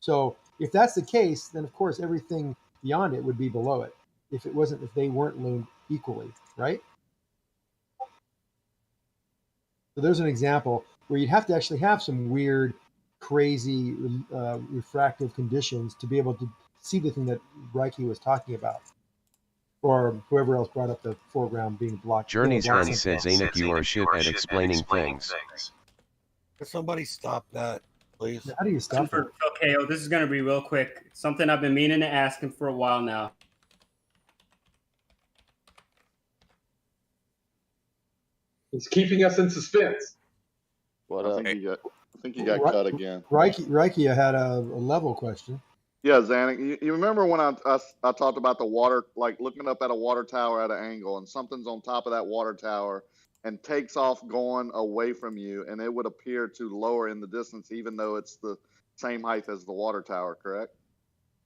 So if that's the case, then of course everything beyond it would be below it. If they weren't loomed equally, right? So there's an example where you'd have to actually have some weird, crazy refractive conditions to be able to see the thing that Reiki was talking about, or whoever else brought up the foreground being blocked. Journey's Honey says, ain't you are shit at explaining things. Can somebody stop that, please? How do you stop that? Okay, this is going to be real quick. Something I've been meaning to ask him for a while now. It's keeping us in suspense. What up? I think you got cut again. Reiki had a level question. Yeah, Zanik, you remember when I talked about the water, like looking up at a water tower at an angle, and something's on top of that water tower and takes off going away from you, and it would appear to lower in the distance even though it's the same height as the water tower, correct?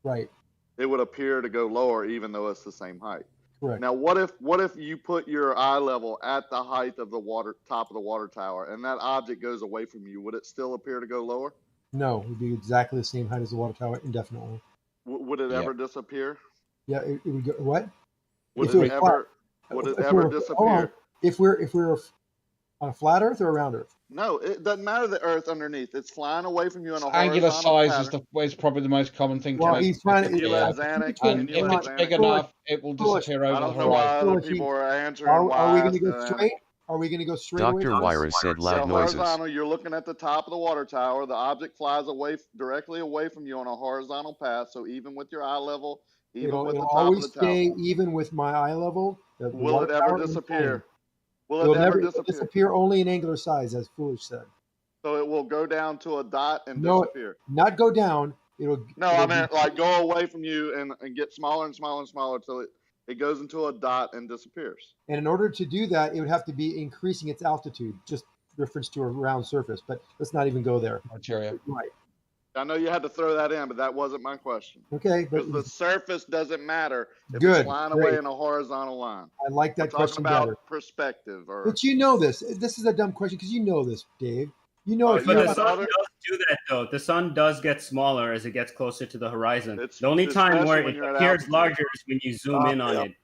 Right. It would appear to go lower even though it's the same height. Correct. Now, what if you put your eye level at the height of the top of the water tower, and that object goes away from you? Would it still appear to go lower? No, it would be exactly the same height as the water tower indefinitely. Would it ever disappear? Yeah, it would go. What? Would it ever disappear? If we're on a flat Earth or a round Earth? No, it doesn't matter the Earth underneath. It's flying away from you in a angular horizontal size is probably the most common thing. Well, he's trying to. And if it's big enough, it will disappear over the horizon. I don't know why other people are answering. Are we going to go straight? Are we going to go straight? Dr. Wyra said loud noises. Horizontal, you're looking at the top of the water tower. The object flies directly away from you on a horizontal path. So even with your eye level, even with the top of the tower, stay even with my eye level. Will it ever disappear? Will it ever disappear? Only in angular size, as Foolish said. So it will go down to a dot and disappear. Not go down. I meant like go away from you and get smaller and smaller and smaller until it goes into a dot and disappears. And in order to do that, it would have to be increasing its altitude, just reference to a round surface. But let's not even go there. Criteria. Right. I know you had to throw that in, but that wasn't my question. Okay, but the surface doesn't matter if it's flying away in a horizontal line. I like that question better. Talking about perspective, but you know this. This is a dumb question because you know this, Dave. You know, but the sun does do that though. The sun does get smaller as it gets closer to the horizon. The only time where it appears larger is when you zoom in on it.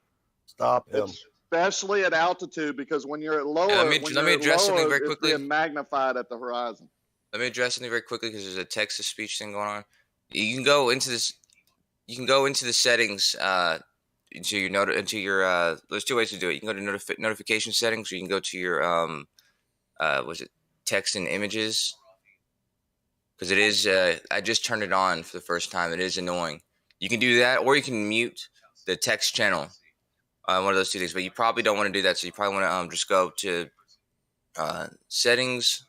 Stop him. Especially at altitude, because when you're at lower, let me address something very quickly. It's magnified at the horizon. Let me address something very quickly because there's a text-to-speech thing going on. You can go into this. You can go into the settings. Into your there's two ways to do it. You can go to notification settings, or you can go to your text and images. Because it is. I just turned it on for the first time. It is annoying. You can do that, or you can mute the text channel. One of those two things, but you probably don't want to do that. So you probably want to just go to settings,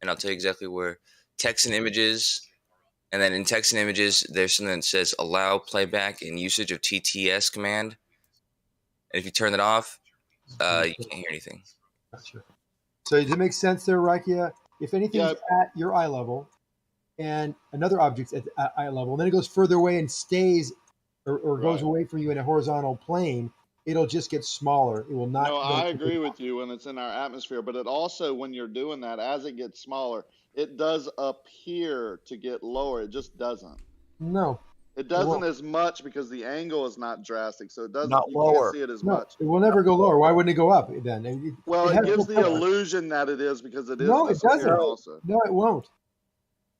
and I'll tell you exactly where. Text and images, and then in text and images, there's something that says allow playback and usage of TTS command. And if you turn that off, you can't hear anything. Gotcha. So does it make sense there, Rakia? If anything's at your eye level, and another object's at eye level, and then it goes further away and stays. Or goes away from you in a horizontal plane, it'll just get smaller. It will not. No, I agree with you when it's in our atmosphere, but it also, when you're doing that, as it gets smaller, it does appear to get lower. It just doesn't. No. It doesn't as much because the angle is not drastic, so it doesn't. Not you lower. can't see it as much. It will never go lower. Why wouldn't it go up then? It gives the illusion that it is because it is. No, it doesn't. Also. No, it won't.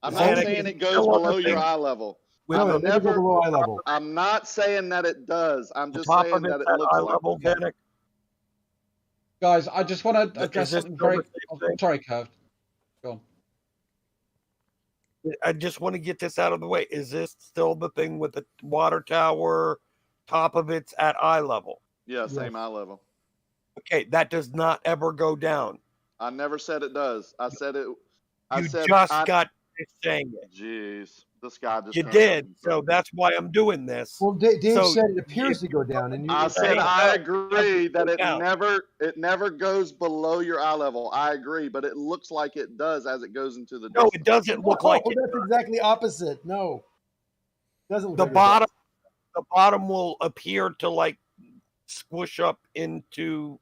I'm not saying it goes below your eye level. No, it never go below eye level. I'm not saying that it does. I'm just saying that it looks like level, it. Guys, I just want to address something very. Sorry, Kev. Go on. I just want to get this out of the way. Is this still the thing with the water tower? Top of it's at eye level. Yeah, same eye level. Okay, that does not ever go down. I never said it does. I said it. You just got saying it. Jeez. This guy just. You did, so that's why I'm doing this. Well, Dave said it appears to go down, and I said I agree that it never goes below your eye level. I agree, but it looks like it does as it goes into the. No, it doesn't look like it. That's exactly opposite. No, it doesn't. Look the like bottom, the bottom will appear to like squish up into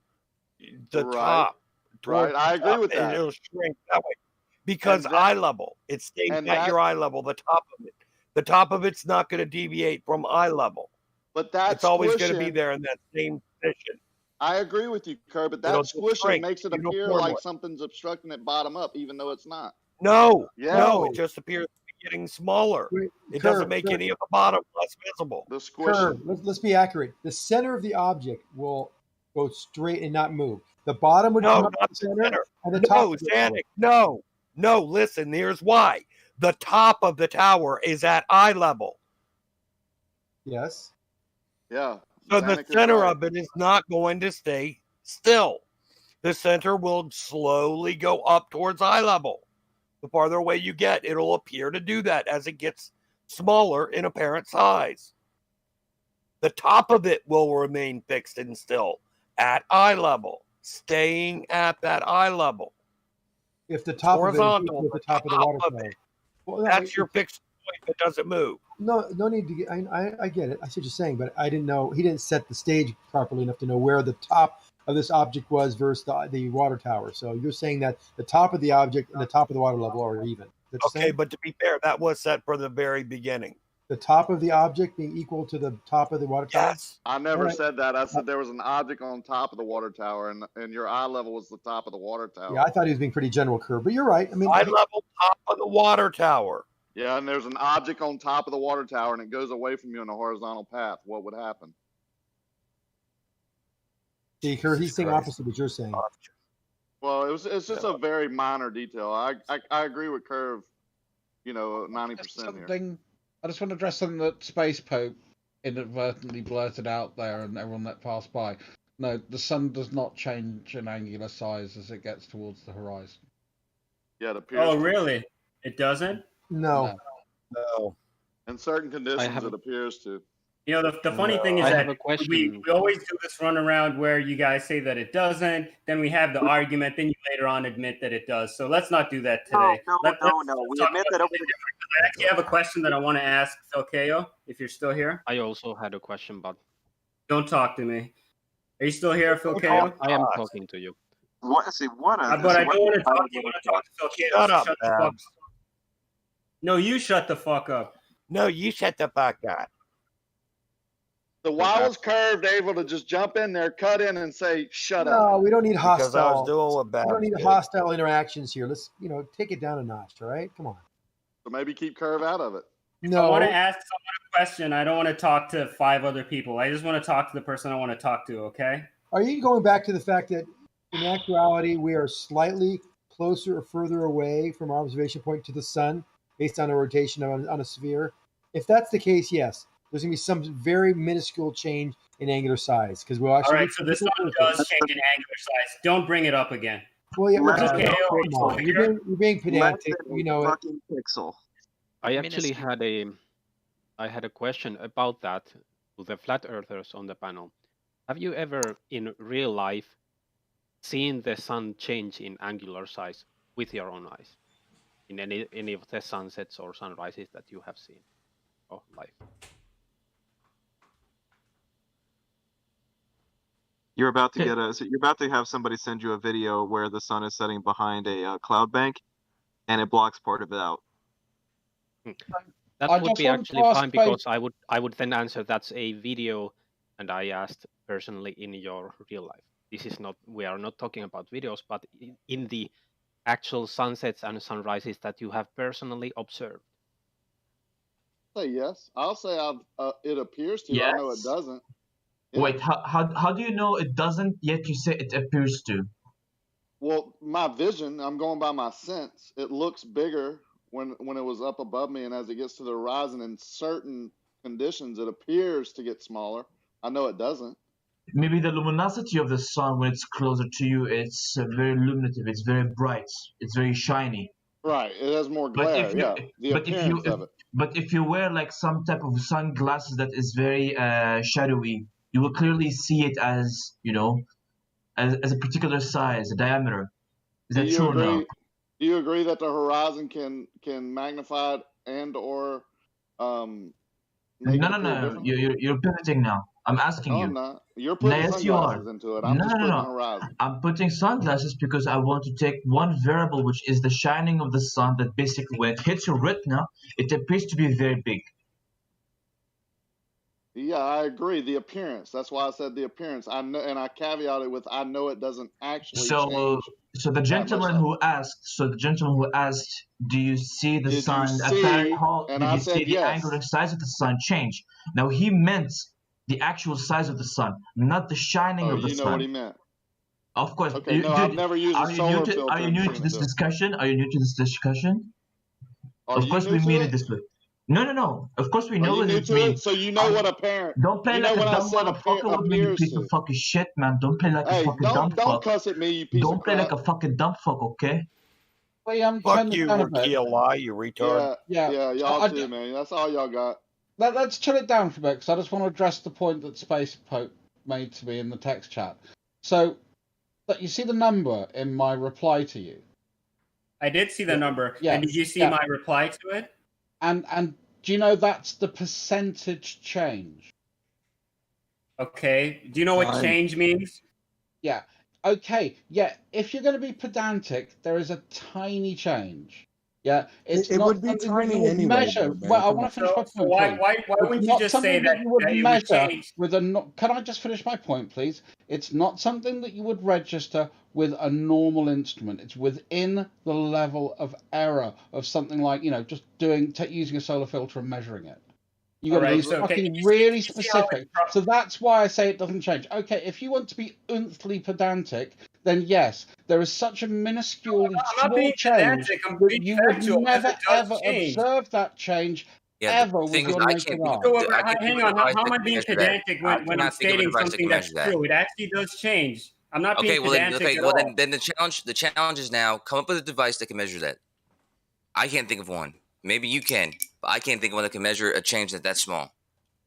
the top. Right, I agree with that. And it'll shrink that way. because eye level. It stays at your eye level, the top of it. The top of it's not going to deviate from eye level. But that's it's always going to be there in that same position. I agree with you, Kerr, but that squishing makes it appear like something's obstructing it bottom up, even though it's not. No, it just appears to be getting smaller. It doesn't make any of the bottom less visible. The squishing. Let's be accurate. The center of the object will go straight and not move. The bottom would come up to the center, and the top. No. Listen, here's why. The top of the tower is at eye level. Yes. Yeah. So the center of it is not going to stay still. The center will slowly go up towards eye level. The farther away you get, it'll appear to do that as it gets smaller in apparent size. The top of it will remain fixed and still at eye level, staying at that eye level. If the top horizontal, of it is the top of the water tower. Well, that's your fixed point that doesn't move. No need to get. I get it. I see what you're saying, but I didn't know. He didn't set the stage properly enough to know where the top of this object was versus the water tower. So you're saying that the top of the object and the top of the water level are even. Okay, but to be fair, that was set for the very beginning. The top of the object being equal to the top of the water tower? Yes. I never said that. I said there was an object on top of the water tower, and your eye level was the top of the water tower. Yeah, I thought he was being pretty general, Kerr, but you're right. I mean, eye level top of the water tower. Yeah, and there's an object on top of the water tower, and it goes away from you in a horizontal path. What would happen? See, Kerr, he's saying opposite what you're saying. Well, it's just a very minor detail. I agree with Kerr, 90% here. I just want to address something that Space Pope inadvertently blurted out there and everyone that passed by. No, the sun does not change in angular size as it gets towards the horizon. Yeah, it appears. Oh, really? It doesn't? No. In certain conditions, it appears to. The funny thing is that we always do this runaround where you guys say that it doesn't, then we have the argument, then you later on admit that it does. So let's not do that today. No. We admit that. I actually have a question that I want to ask Phil Ko, if you're still here. I also had a question, but don't talk to me. Are you still here, Phil Ko? I am talking to you. But I don't want to talk. You want to talk to Phil Ko? Shut up, the fuck up. No, you shut the fuck up. No, you shut the fuck up. So why was Curved able to just jump in there, cut in, and say, "Shut up"? No, we don't need hostile. Because I was doing what bad. We don't need hostile interactions here. Let's, take it down a notch. All right, come on. So maybe keep Curve out of it. No. I want to ask someone a question. I don't want to talk to 5 other people. I just want to talk to the person I want to talk to. Okay. Are you going back to the fact that in actuality we are slightly closer or further away from our observation point to the sun based on a rotation on a sphere? If that's the case, yes. There's going to be some very minuscule change in angular size because we'll actually. All right, so the sun does change in angular size. Don't bring it up again. Well, yeah, you're being pedantic. Pixel. I actually had a question about that to the flat earthers on the panel. Have you ever in real life seen the sun change in angular size with your own eyes in any of the sunsets or sunrises that you have seen of life? You're about to you're about to have somebody send you a video where the sun is setting behind a cloud bank, and it blocks part of it out. That would be actually fine because I would then answer that's a video, and I asked personally in your real life. This is not, we are not talking about videos, but in the actual sunsets and sunrises that you have personally observed. Say yes. I'll say it appears to. Yes. I know it doesn't. Yeah. Wait, how do you know it doesn't, yet you say it appears to? Well, my vision, I'm going by my sense. It looks bigger when it was up above me, and as it gets to the horizon in certain conditions, it appears to get smaller. I know it doesn't. Maybe the luminosity of the sun, when it's closer to you, it's very illuminative, it's very bright, it's very shiny. Right, it has more glare, But if you wear like some type of sunglasses that is very shadowy, you will clearly see it as, as a particular size, a diameter. Is that true or no? Do you agree that the horizon can magnify it and or No. You're pivoting now. I'm asking you. I'm not. You're No, putting yes, you are. sunglasses into it. I'm just putting horizon. I'm putting sunglasses because I want to take one variable, which is the shining of the sun, that basically when it hits your retina, it appears to be very big. Yeah, I agree. The appearance. That's why I said the appearance. I know, and I caveat it with I know it doesn't actually change. So the gentleman who asked, do you see the Did sun? you see? And I Did you said see the yes. angular size of the sun change? Now he meant the actual size of the sun, not the shining of the sun. You know what he meant. Of course. Okay, no, I've never used a solar filter. Are you new to this discussion? Are you new to this discussion? Of course we mean it this way. No. Of course we know what it means. So you know what apparent. Don't play like a dumb motherfucker with me, you piece of fucking shit, man. Don't play like a fucking dumb fuck. Don't cuss at me, you piece of crap. Don't play like a fucking dumb fuck, okay? Fuck you, Lie, you retard. Yeah, y'all too, man. That's all y'all got. Let's chill it down for a bit, because I just want to address the point that Space Pope made to me in the text chat. So, you see the number in my reply to you? I did see the number. Yeah. And did you see my reply to it? And do you know that's the percentage change? Okay. Do you know what change means? Yeah. Okay. Yeah. If you're going to be pedantic, there is a tiny change. Yeah. It would be tiny anyway. Measure. Well, I want to finish my point. So why wouldn't you just say that you would it measure would change? with a? Can I just finish my point, please? It's not something that you would register with a normal instrument. It's within the level of error of something like, just using a solar filter and measuring it. You got to be fucking really specific. So that's why I say it doesn't change. Okay, if you want to be unthly pedantic, then yes, there is such a minuscule small change that you would never ever observe that change ever with your naked eye. Hang on, how am I being pedantic when I'm stating something that's true? It actually does change. I'm not being pedantic at all. Then the challenge is now come up with a device that can measure that. I can't think of one. Maybe you can, but I can't think of one that can measure a change that's small.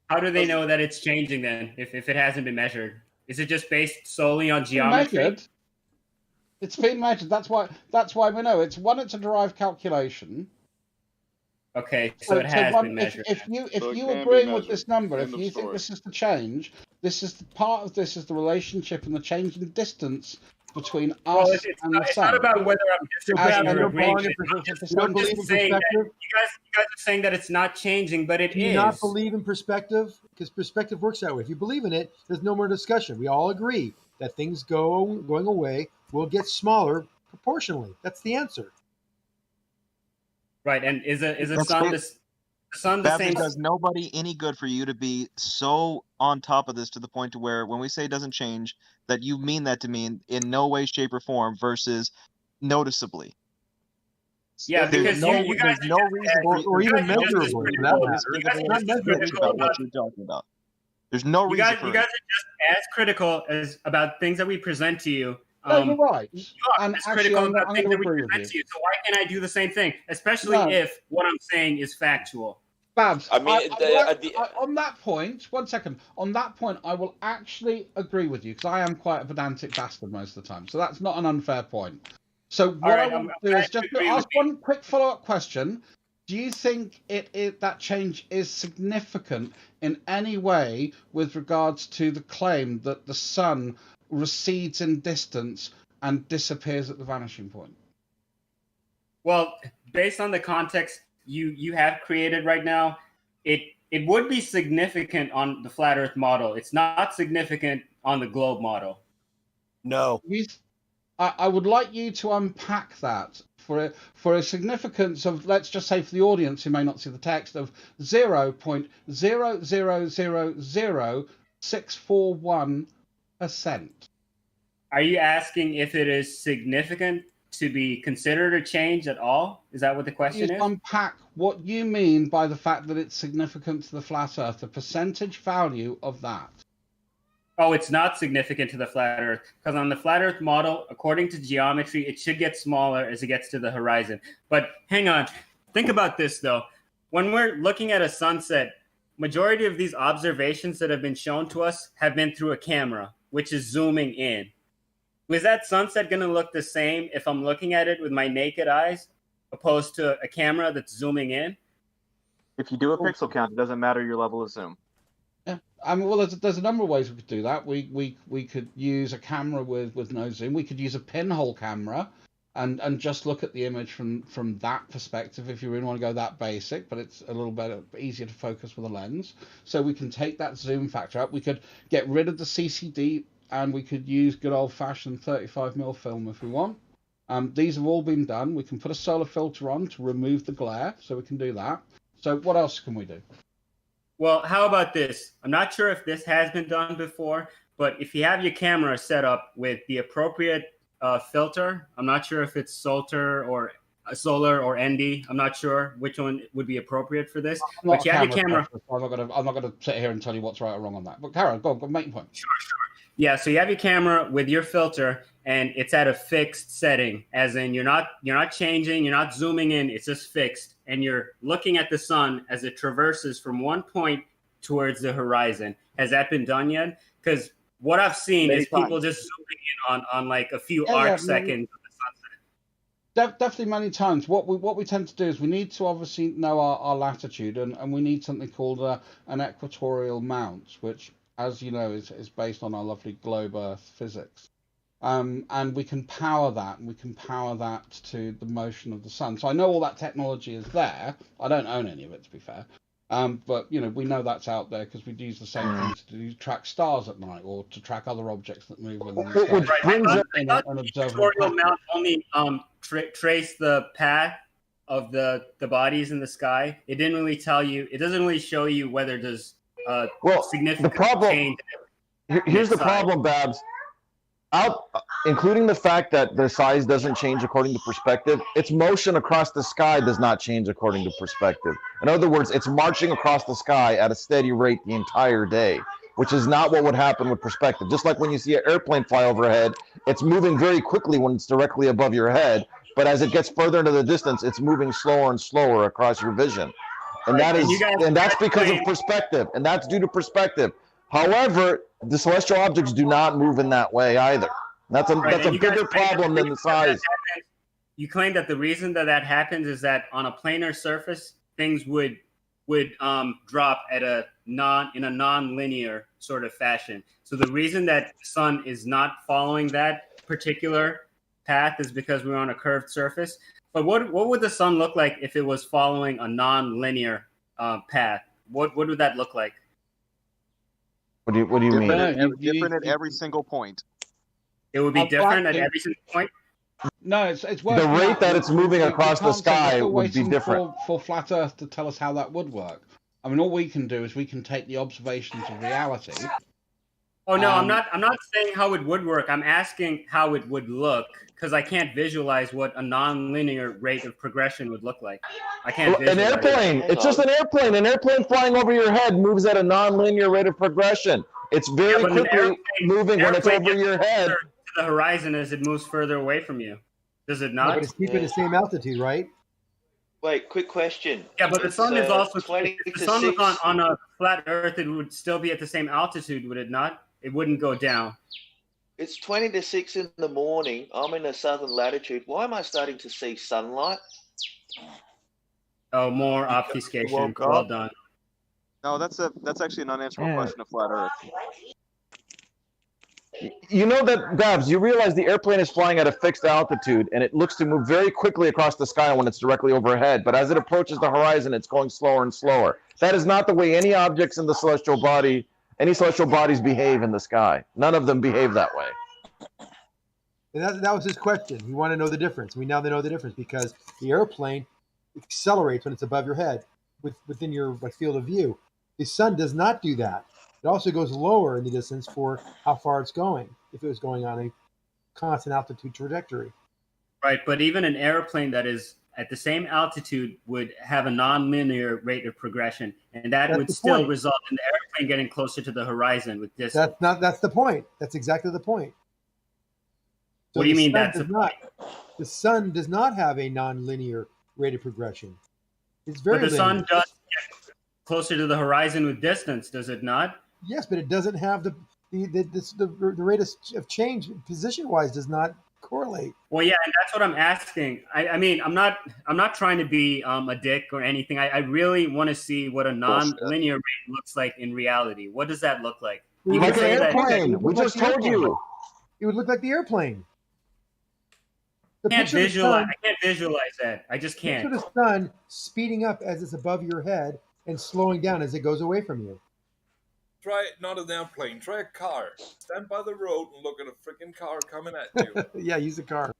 How do they know that it's changing then, if it hasn't been measured? Is it just based solely on geometry? It's been measured. That's why we know. It's a derived calculation. Okay, so it has been measured. If you agreeing with this number, if you think this is the change, this is the part of this is the relationship and the change in distance between us and the sun. It's not about whether I'm disagreeing or agreeing. I'm just saying that you guys are saying that it's not changing, but it is. Do you not believe in perspective? Because perspective works that way. If you believe in it, there's no more discussion. We all agree that things going away will get smaller proportionally. That's the answer. Right, and is the sun the same? Does nobody any good for you to be so on top of this to the point to where when we say it doesn't change, that you mean that to mean in no way, shape, or form versus noticeably. Yeah, because you guys no reason or even measurable. About what you're talking about. There's no reason. You guys are just as critical about things that we present to you. No, you're right. I'm critical about things that we present to you. So why can't I do the same thing? Especially if what I'm saying is factual. Babs, on that point, 1 second. On that point, I will actually agree with you because I am quite a pedantic bastard most of the time. So that's not an unfair point. So what I want to do is just ask one quick follow-up question. Do you think that change is significant in any way with regards to the claim that the sun recedes in distance and disappears at the vanishing point? Well, based on the context you have created right now, it would be significant on the flat Earth model. It's not significant on the globe model. No. I would like you to unpack that for a significance of, let's just say for the audience who may not see the text, of 0.0000641%. Are you asking if it is significant to be considered a change at all? Is that what the question is? Unpack what you mean by the fact that it's significant to the flat Earth, the percentage value of that. Oh, it's not significant to the flat Earth, because on the flat Earth model, according to geometry, it should get smaller as it gets to the horizon. But hang on, think about this though. When we're looking at a sunset, majority of these observations that have been shown to us have been through a camera, which is zooming in. Was that sunset going to look the same if I'm looking at it with my naked eyes, opposed to a camera that's zooming in? If you do a pixel count, it doesn't matter your level of zoom. Yeah, I mean, well, there's a number of ways we could do that. We could use a camera with no zoom. We could use a pinhole camera, and just look at the image from that perspective if you really want to go that basic. But it's a little bit easier to focus with a lens. So we can take that zoom factor up. We could get rid of the CCD, and we could use good old-fashioned 35mm film if we want. These have all been done. We can put a solar filter on to remove the glare, so we can do that. So what else can we do? Well, how about this? I'm not sure if this has been done before, but if you have your camera set up with the appropriate filter, I'm not sure if it's solar or ND. I'm not sure which one would be appropriate for this. But you have your camera. I'm not gonna sit here and tell you what's right or wrong on that. But Karen, go on, make your point. Sure. Yeah, so you have your camera with your filter, and it's at a fixed setting, as in you're not changing, you're not zooming in, it's just fixed, and you're looking at the sun as it traverses from one point towards the horizon. Has that been done yet? Because what I've seen is people just zooming in on like a few arc seconds of the sunset. Definitely many times. What we tend to do is we need to obviously know our latitude, and we need something called an equatorial mount, which, as you know, is based on our lovely globe Earth physics. And we can power that, and we can power that to the motion of the sun. So I know all that technology is there. I don't own any of it, to be fair. But we know that's out there because we use the same things to track stars at night or to track other objects that move in the sky. Which brings up an equatorial mount only trace the path of the bodies in the sky. It didn't really tell you. It doesn't really show you whether there's significant change. Here's the problem, Babs. Including the fact that the size doesn't change according to perspective, its motion across the sky does not change according to perspective. In other words, it's marching across the sky at a steady rate the entire day, which is not what would happen with perspective. Just like when you see an airplane fly overhead, it's moving very quickly when it's directly above your head, but as it gets further into the distance, it's moving slower and slower across your vision. And that's because of perspective, and that's due to perspective. However, the celestial objects do not move in that way either. That's a bigger problem than the size. You claim that the reason that happens is that on a planar surface, things would drop at in a non-linear sort of fashion. So the reason that the sun is not following that particular path is because we're on a curved surface. But what would the sun look like if it was following a non-linear path? What would that look like? What do you mean? Different at every single point. It would be different at every single point? No, it's the rate that it's moving across the sky would be different. For flat Earth to tell us how that would work. I mean, all we can do is we can take the observations of reality. Oh no, I'm not saying how it would work. I'm asking how it would look, because I can't visualize what a non-linear rate of progression would look like. I can't visualize an airplane. It's just an airplane. An airplane flying over your head moves at a non-linear rate of progression. It's very quickly moving when it's over your head. To the horizon as it moves further away from you. Does it not? Yeah, but it's keeping the same altitude, right? Wait, quick question. Yeah, but the sun is also. If the sun was 6. on a flat Earth, it would still be at the same altitude, would it not? It wouldn't go down. It's 20 to 6 in the morning. I'm in a southern latitude. Why am I starting to see sunlight? Oh, more obfuscation. Well done. No, that's actually an unanswerable question of flat Earth. You know that, Babs, you realize the airplane is flying at a fixed altitude, and it looks to move very quickly across the sky when it's directly overhead, but as it approaches the horizon, it's going slower and slower. That is not the way any objects in the celestial body, any celestial bodies behave in the sky. None of them behave that way. And that was his question. He wanted to know the difference. We now know the difference because the airplane accelerates when it's above your head, within your field of view. The sun does not do that. It also goes lower in the distance for how far it's going, if it was going on a constant altitude trajectory. Right, but even an airplane that is at the same altitude would have a non-linear rate of progression, and that would still result in the airplane getting closer to the horizon with distance. That's the point. That's exactly the point. So what do you mean that's the point? The sun does not have a non-linear rate of progression. It's very But the linear. sun does get closer to the horizon with distance, does it not? Yes, but it doesn't have the rate of change position-wise does not correlate. Well, yeah, and that's what I'm asking. I mean, I'm not trying to be a dick or anything. I really want to see what a non-linear rate looks like in reality. What does that look like? You Like can an say that airplane. We just told you. It would look like the airplane. I can't visualize that. I just can't. Picture the sun speeding up as it's above your head and slowing down as it goes away from you. Try not an airplane. Try a car. Stand by the road and look at a freaking car coming at you. Yeah, use a car.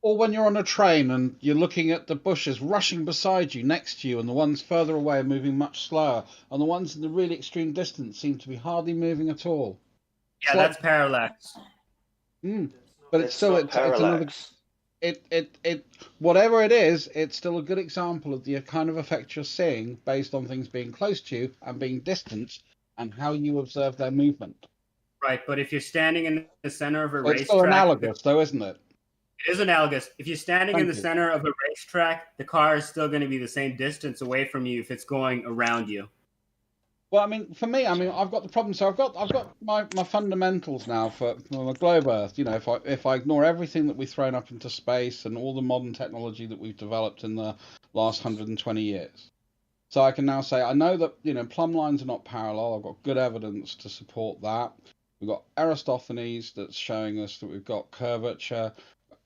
Or when you're on a train and you're looking at the bushes rushing beside you, next to you, and the ones further away are moving much slower, and the ones in the really extreme distance seem to be hardly moving at all. Yeah, that's parallax. But it's still it's another. It whatever it is, it's still a good example of the kind of effect you're seeing based on things being close to you and being distant, and how you observe their movement. Right, but if you're standing in the center of a racetrack, it's still analogous, though, isn't it? It is analogous. If you're standing in the center of a racetrack, the car is still going to be the same distance away from you if it's going around you. Well, I mean, for me, I've got the problem. So I've got my fundamentals now for my globe Earth. You know, if I ignore everything that we've thrown up into space and all the modern technology that we've developed in the last 120 years, so I can now say I know that plumb lines are not parallel. I've got good evidence to support that. We've got Aristophanes that's showing us that we've got curvature,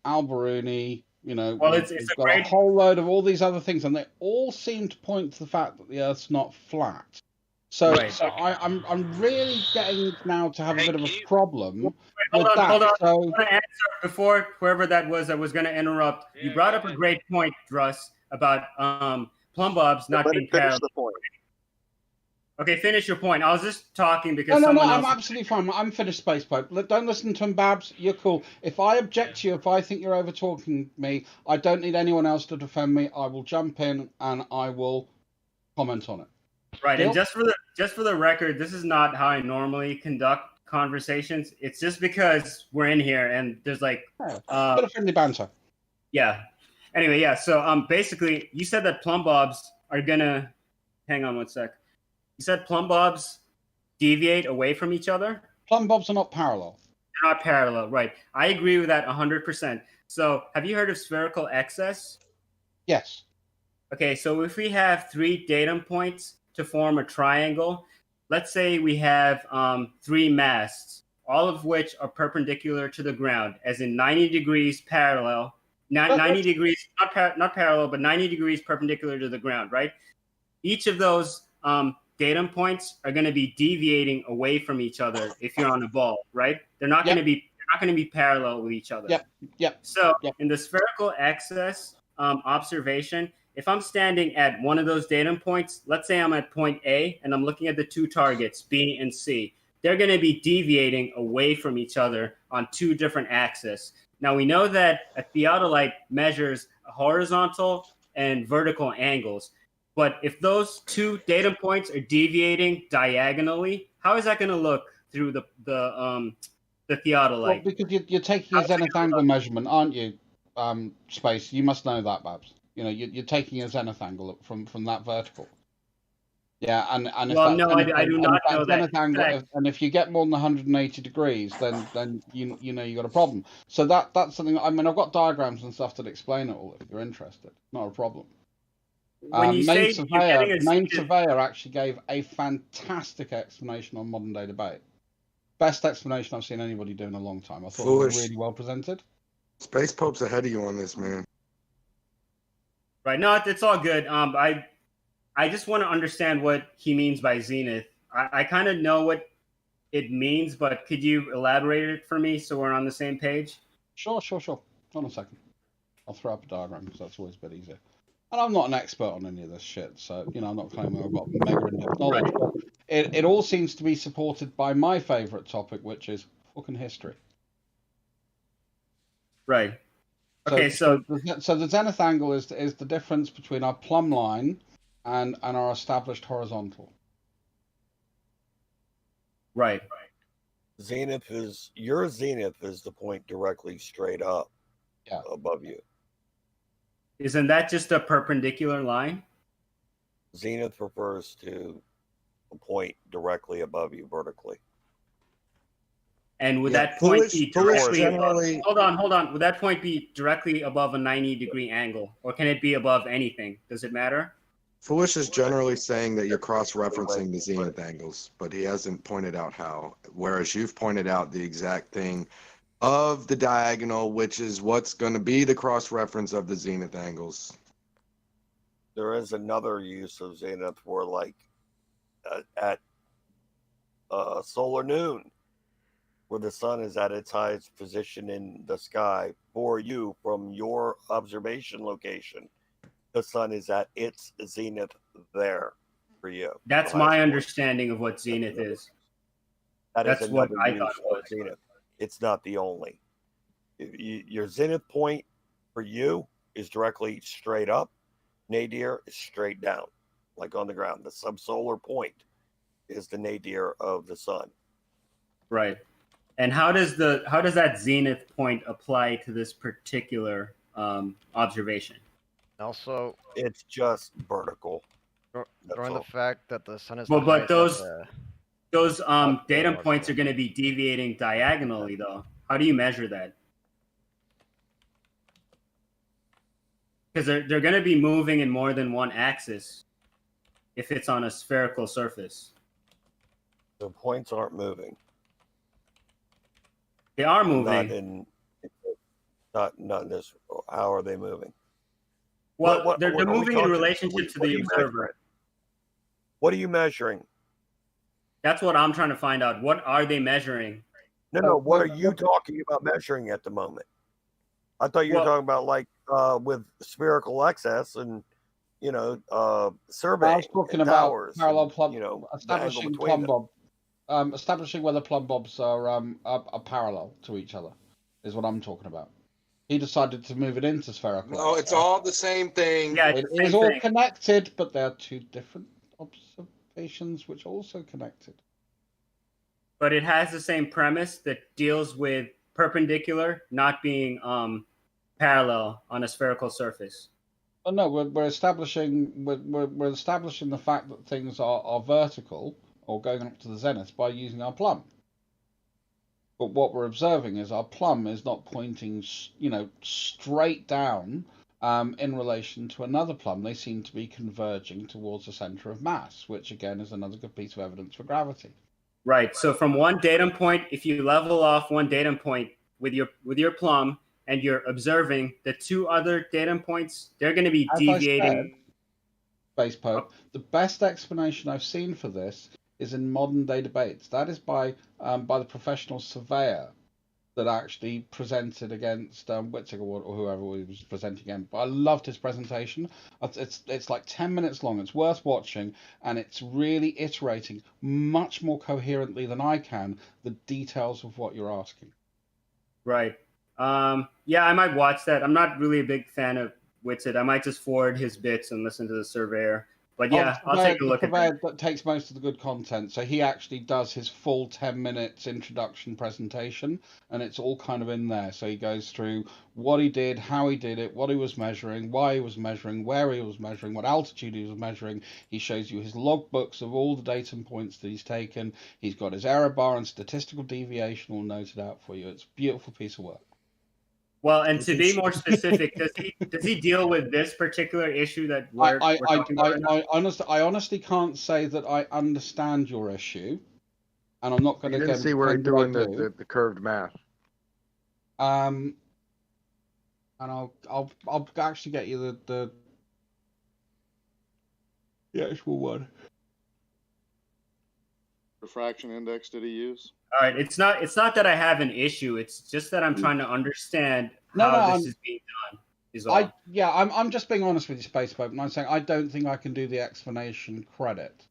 Al-Biruni. We've got a whole load of all these other things, and they all seem to point to the fact that the Earth's not flat. So, I'm really getting now to have a bit of a problem. Hold on. So, I want to answer before whoever that was that was going to interrupt. You brought up a great point, Druss, about plumb bobs not being parallel. The point. Okay, finish your point. I was just talking because no, I'm absolutely fine. I'm finished, Space Pope. Don't listen to him, Babs. You're cool. If I object to you, if I think you're over talking me, I don't need anyone else to defend me. I will jump in and I will comment on it. Right, and just for the record, this is not how I normally conduct conversations. It's just because we're in here and there's like bit of friendly banter. Yeah. Anyway, yeah. So basically, you said that plumb bobs are gonna. Hang on one sec. You said plumb bobs deviate away from each other. Plumb bobs are not parallel. They're not parallel, right? I agree with that 100%. So, have you heard of spherical excess? Yes. Okay, so if we have 3 datum points to form a triangle, let's say we have 3 masts, all of which are perpendicular to the ground, as in 90 degrees parallel, 90 degrees, not parallel, but 90 degrees perpendicular to the ground, right? Each of those datum points are going to be deviating away from each other if you're on a ball, right? They're not going to be parallel with each other. Yep. So in the spherical excess observation, if I'm standing at one of those datum points, let's say I'm at point A and I'm looking at the 2 targets, B and C, they're going to be deviating away from each other on 2 different axes. Now, we know that a theodolite measures horizontal and vertical angles. But if those 2 datum points are deviating diagonally, how is that going to look through the theodolite? Well, because you're taking a zenith angle measurement, aren't you, Space? You must know that, Babs. You're taking a zenith angle from that vertical. Yeah, and if well, no, I do not know that. Angle, and if you get more than 180 degrees, then you got a problem. So that's something. I mean, I've got diagrams and stuff that explain it all. If you're interested, not a problem. Main Surveyor actually gave a fantastic explanation on modern day debate. Best explanation I've seen anybody do in a long time. I thought it was really well presented. Space Pope's ahead of you on this, man. Right. No, it's all good. I just want to understand what he means by zenith. I kind of know what it means, but could you elaborate it for me so we're on the same page? Sure. Hold on a second. I'll throw up a diagram because that's always a bit easier. And I'm not an expert on any of this shit, so I'm not claiming I've got mega in-depth knowledge. But it all seems to be supported by my favourite topic, which is fucking history. Right. Okay, so the zenith angle is the difference between our plumb line and our established horizontal. Right. Your zenith is the point directly straight up above you. Isn't that just a perpendicular line? Zenith refers to a point directly above you vertically. And would Yeah, that point be directly generally. hold on. Would that point be directly above a 90-degree angle, or can it be above anything? Does it matter? Foolish is generally saying that you're cross-referencing the zenith angles, but he hasn't pointed out how. Whereas you've pointed out the exact thing of the diagonal, which is what's going to be the cross-reference of the zenith angles. There is another use of zenith where, like, at solar noon, where the sun is at its highest position in the sky for you from your observation location. The sun is at its zenith there for you. That's my understanding of what zenith is. That's what another I use thought it of zenith. It's not the only. Your zenith point for you is directly straight up. Nadir is straight down, like on the ground. The subsolar point is the nadir of the sun. Right. And how does that zenith point apply to this particular observation? Also, it's just vertical. Throwing the fact that the sun is Well, the but highest those Up data there, points are going to be deviating diagonally, though. How do you measure that? Because they're going to be moving in more than one axis if it's on a spherical surface. The points aren't moving. They are moving. Not in this. How are they moving? Well, they're moving in relationship to the observer. What are you measuring? That's what I'm trying to find out. What are they measuring? No. What are you talking about measuring at the moment? I thought you were talking about like with spherical excess and survey. I was talking about parallel plumb, establishing plumb bob. Establishing whether plumb bobs are parallel to each other is what I'm talking about. He decided to move it into spherical. No, it's all the same thing. Yeah, it is all connected, but they're two different observations which are also connected. But it has the same premise that deals with perpendicular not being parallel on a spherical surface. Oh, no, we're establishing the fact that things are vertical or going up to the zenith by using our plumb. But what we're observing is our plumb is not pointing, straight down in relation to another plumb. They seem to be converging towards the center of mass, which again is another good piece of evidence for gravity. Right. So from one datum point, if you level off one datum point with your plumb and you're observing the two other datum points, they're going to be deviating. Space Pope, the best explanation I've seen for this is in modern day debates. That is by the professional surveyor that actually presented against Wittig or whoever he was presenting against. But I loved his presentation. It's like 10 minutes long. It's worth watching, and it's really iterating much more coherently than I can the details of what you're asking. Right. Yeah, I might watch that. I'm not really a big fan of Wittig. I might just forward his bits and listen to the surveyor. But yeah, I'll take a look at that. That takes most of the good content. So he actually does his full 10 minutes introduction presentation, and it's all kind of in there. So he goes through what he did, how he did it, what he was measuring, why he was measuring, where he was measuring, what altitude he was measuring. He shows you his logbooks of all the datum points that he's taken. He's got his error bar and statistical deviation all noted out for you. It's a beautiful piece of work. Well, and to be more specific, does he deal with this particular issue that we're talking about? I honestly can't say that I understand your issue, and I'm not going to. You didn't see where he's doing the curved math. And I'll actually get you the actual one. Refraction index did he use? All right, it's not that I have an issue. It's just that I'm trying to understand how this is being done. Is all. I'm just being honest with you, Space Pope, and I'm saying I don't think I can do the explanation credit.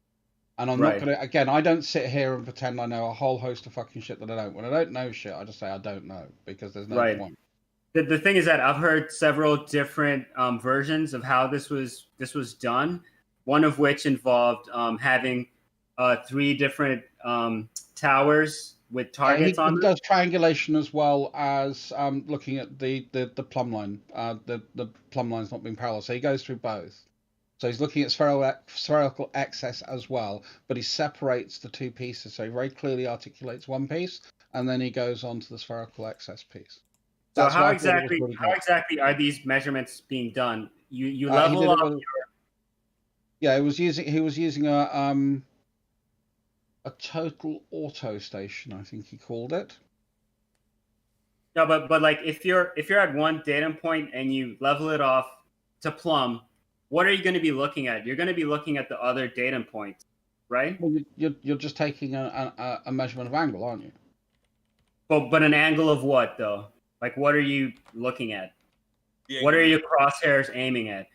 And I'm not going to, again, I don't sit here and pretend I know a whole host of fucking shit that I don't. When I don't know shit, I just say I don't know, because there's no point. The thing is that I've heard several different versions of how this was done, one of which involved having 3 different towers with targets on them. He does triangulation as well as looking at the plumb line. The plumb line's not being parallel, so he goes through both. So he's looking at spherical excess as well, but he separates the two pieces. So he very clearly articulates one piece, and then he goes on to the spherical excess piece. So That's how why I thought it was exactly really how good. exactly are these measurements being done? You He level did up it with- Yeah, he was using a total auto station, I think he called it. No, but like if you're at one datum point and you level it off to plumb, what are you going to be looking at? You're going to be looking at the other datum points, right? Well, you're just taking a measurement of angle, aren't you? But an angle of what though? Like what are you looking at? What are your crosshairs aiming at?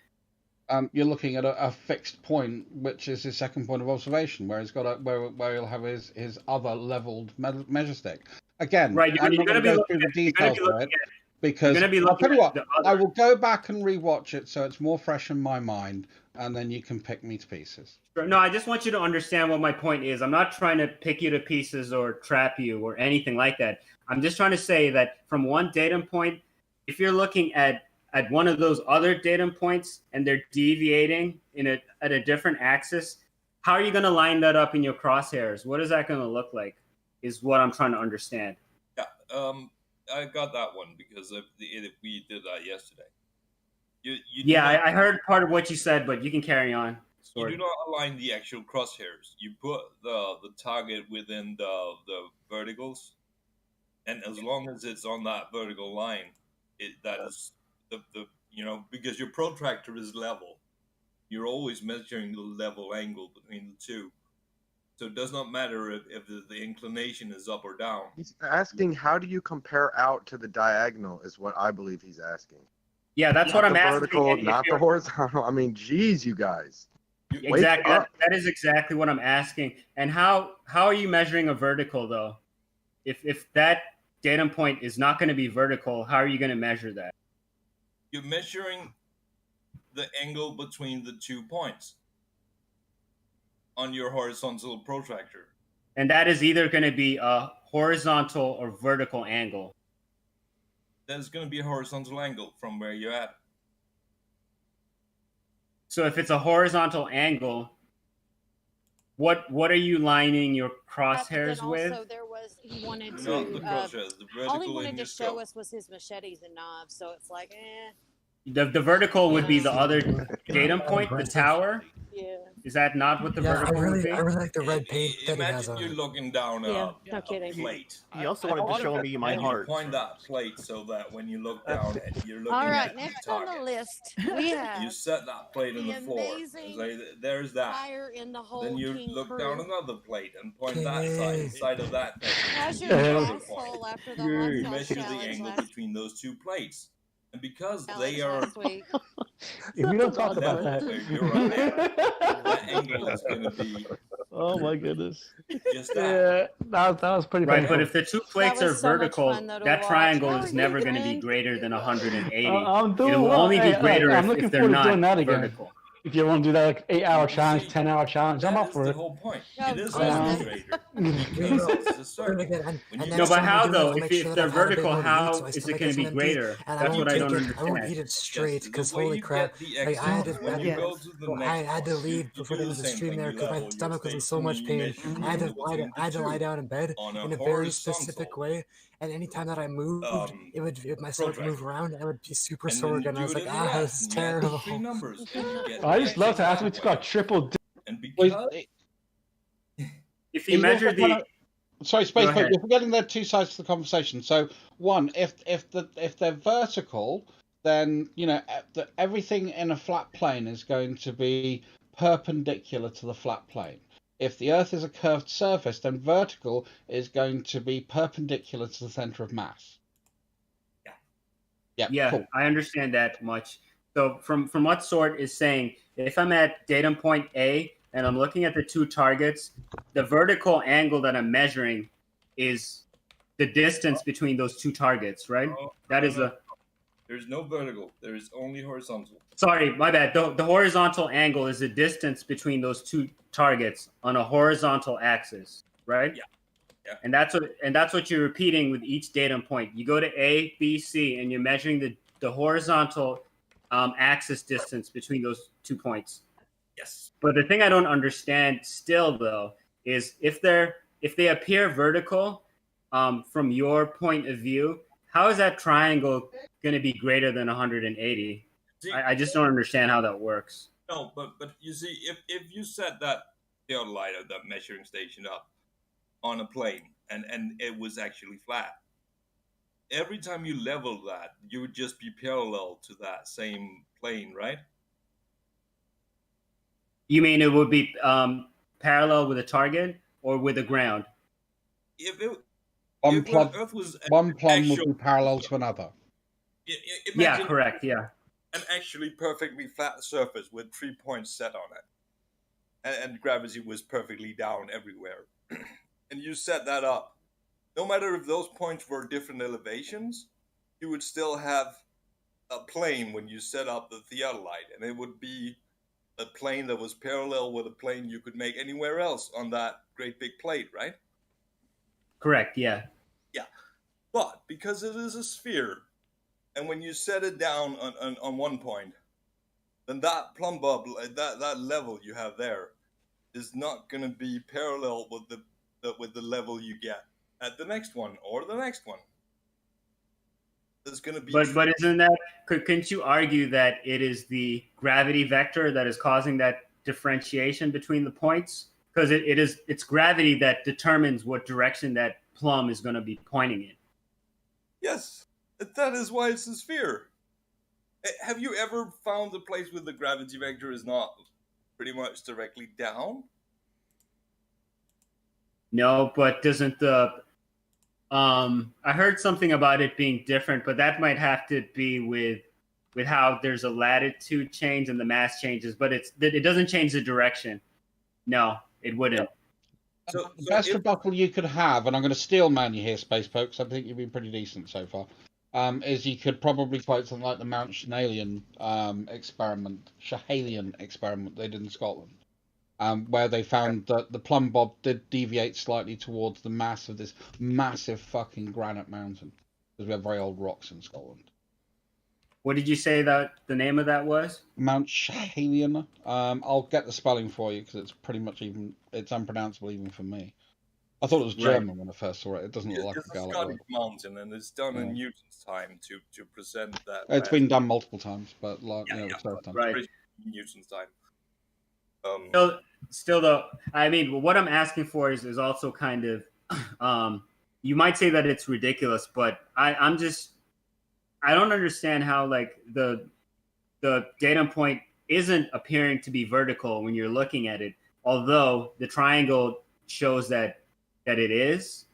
You're looking at a fixed point, which is his second point of observation, where he's got where he'll have his other leveled measure stick. Again, Right, I'm not going to go through the details of it because I'll tell you what, I will go back and rewatch it so it's more fresh in my mind, and then you can pick me to pieces. No, I just want you to understand what my point is. I'm not trying to pick you to pieces or trap you or anything like that. I'm just trying to say that from one datum point, if you're looking at one of those other datum points and they're deviating at a different axis, how are you going to line that up in your crosshairs? What is that going to look like is what I'm trying to understand. Yeah, I got that one because we did that yesterday. I heard part of what you said, but you can carry on. You do not align the actual crosshairs. You put the target within the verticals, and as long as it's on that vertical line, that is the because your protractor is level. You're always measuring the level angle between the two. So it does not matter if the inclination is up or down. He's asking, how do you compare out to the diagonal is what I believe he's asking. Yeah, that's what I'm asking. Vertical, not the horizontal. I mean, geez, you guys. Exactly. That is exactly what I'm asking. And how are you measuring a vertical though? If that datum point is not going to be vertical, how are you going to measure that? You're measuring the angle between the 2 points on your horizontal protractor. And that is either going to be a horizontal or vertical angle. There's going to be a horizontal angle from where you're at. So if it's a horizontal angle, what are you lining your crosshairs with? Also, there was he wanted Not the to. crosshairs, the vertical All he wanted in to your show scope. us was his machetes and knives. So it's like, The vertical would be the other datum point, the tower. Yeah. Is that not what the vertical would be? I really like the red paint that he has Imagine on you're it. looking down Yeah, no a kidding. plate. He also wanted to show me my And heart. you point that plate so that when you look down at you're looking All right, at next the on target. the list we have You set that plate on the floor. amazing Say, there's that. fire in the whole Then you King look crew. down another plate and point that side of that thing. How's your Another glass point. full after the You hot measure sauce the challenge angle last between those 2 plates. And because challenge they are last week? If we don't talk about level that. where you're at, that angle is going to be Oh my goodness. just that. Yeah, that was pretty Right, painful. but if the 2 plates are was so much vertical, fun, though, to that watch. triangle How is are never you going to be doing? greater than 180. I'm doing It will well. only be Hey, greater I'm looking if they're forward to not doing that again. vertical. If you want to do that like 8-hour challenge, 10-hour challenge, I'm That up is for the it. whole point. Oh, It is goodness. always greater because it's a circle. No, but how though? If they're vertical, how is it going to be greater? And That's what I don't I won't understand. eat it straight the because way holy you crap! get the Like, I had exit, to, when you I, go to the I next had to one, leave you before do the the same stream thing. there You because my level your stomach was in so station much and you pain. measure the I had to angle lie between I had to the lie two down in bed on in a very specific way, and anytime that I moved, my stomach would move around, and I would be super And sore then again. I do was it like, in the ah, left, this is and you add the terrible. 3 numbers. And you get I the just love exit to ask that me to way. got triple. And because If you measure the Sorry, Go Space ahead. You're forgetting there are 2 sides to the conversation. So, one, if they're vertical, then everything in a flat plane is going to be perpendicular to the flat plane. If the Earth is a curved surface, then vertical is going to be perpendicular to the center of mass. Yeah, cool. I understand that much. So from what Sort is saying, if I'm at datum point A and I'm looking at the 2 targets, the vertical angle that I'm measuring is the distance between those 2 targets, right? That is a. There's no vertical. There is only horizontal. Sorry, my bad. The horizontal angle is the distance between those 2 targets on a horizontal axis, right? Yeah. And that's what you're repeating with each datum point. You go to A, B, C, and you're measuring the horizontal axis distance between those 2 points. Yes. But the thing I don't understand still though is if they appear vertical, from your point of view, how is that triangle going to be greater than 180? I just don't understand how that works. No, but you see, if you set that theodolite or that measuring station up on a plane and it was actually flat, every time you level that, you would just be parallel to that same plane, right? You mean it would be parallel with a target or with the ground? If it, One if plumb, Earth was one plumb would actual, be parallel to another. Yeah, imagine correct. Yeah. an actually perfectly flat surface with 3 points set on it, and gravity was perfectly down everywhere, and you set that up. No matter if those points were different elevations, you would still have a plane when you set up the theodolite, and it would be a plane that was parallel with a plane you could make anywhere else on that great big plate, right? Correct. Yeah. Yeah. But because it is a sphere, and when you set it down on one point, then that plumb bob, that level you have there, is not going to be parallel with the level you get at the next one or the next one. There's going to be. But isn't that? Couldn't you argue that it is the gravity vector that is causing that differentiation between the points? Because it's gravity that determines what direction that plumb is going to be pointing in. Yes, that is why it's a sphere. Have you ever found a place where the gravity vector is not pretty much directly down? No, but doesn't the I heard something about it being different, but that might have to be with how there's a latitude change and the mass changes, but it doesn't change the direction. No, it wouldn't. The best rebuttal you could have, and I'm going to steel man you here, Space Pokes, I think you've been pretty decent so far, is you could probably quote something like the Mount Schahalian experiment they did in Scotland, where they found that the plumb bob did deviate slightly towards the mass of this massive fucking granite mountain, because we have very old rocks in Scotland. What did you say that the name of that was? Mount Schahalian. I'll get the spelling for you because it's pretty much it's unpronounceable even for me. I thought it was German when I first saw it. It doesn't look like a Gaelic word. It's a Scottish mountain, and it's done in Newton's time to present that. It's been done multiple times, but first time. Right. Newton's time. Still though, I mean, what I'm asking for is also kind of, you might say that it's ridiculous, but I don't understand how like the datum point isn't appearing to be vertical when you're looking at it, although the triangle shows that it is,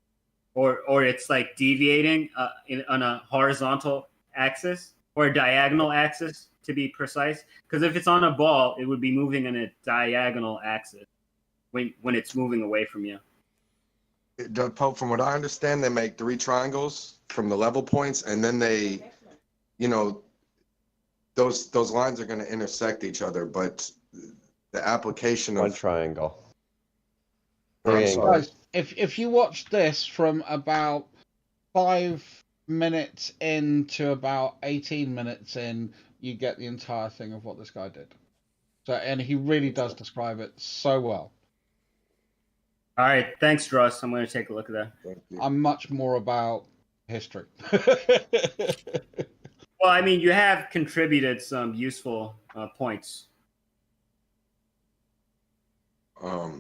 or it's like deviating on a horizontal axis or a diagonal axis to be precise. Because if it's on a ball, it would be moving in a diagonal axis when it's moving away from you. Pope, from what I understand, they make 3 triangles from the level points, and then they, those lines are going to intersect each other, but the application of one triangle. Guys, if you watch this from about 5 minutes in to about 18 minutes in, you get the entire thing of what this guy did. So, and he really does describe it so well. All right, thanks, Dross. I'm going to take a look at that. I'm much more about history. Well, I mean, you have contributed some useful points.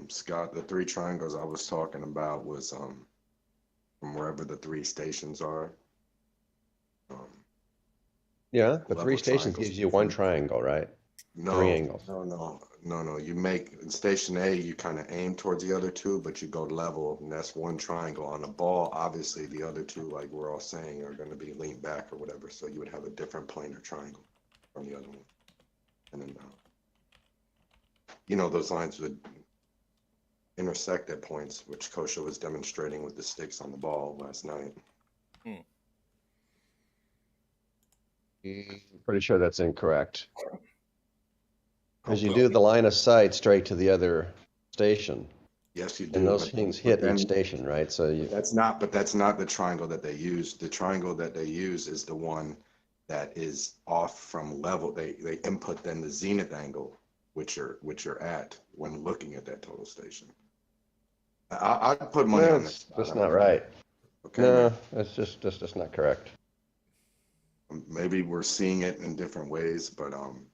Scott, the 3 triangles I was talking about was from wherever the 3 stations are. Yeah, the 3 stations gives you 1 triangle, right? No, 3 angles. No. You make station A, you kind of aim towards the other 2, but you go level, and that's 1 triangle. On a ball, obviously, the other 2, like we're all saying, are going to be leaned back or whatever, so you would have a different planar triangle from the other one. And then, those lines would intersect at points, which Kosha was demonstrating with the sticks on the ball last night. I'm pretty sure that's incorrect. Because you do the line of sight straight to the other station. Yes, you do. And those things hit each station, right? So that's not the triangle that they use. The triangle that they use is the one that is off from level. They input then the zenith angle, which you're at when looking at that total station. I'd put money on this. That's not right. Okay. No, that's just not correct. Maybe we're seeing it in different ways, but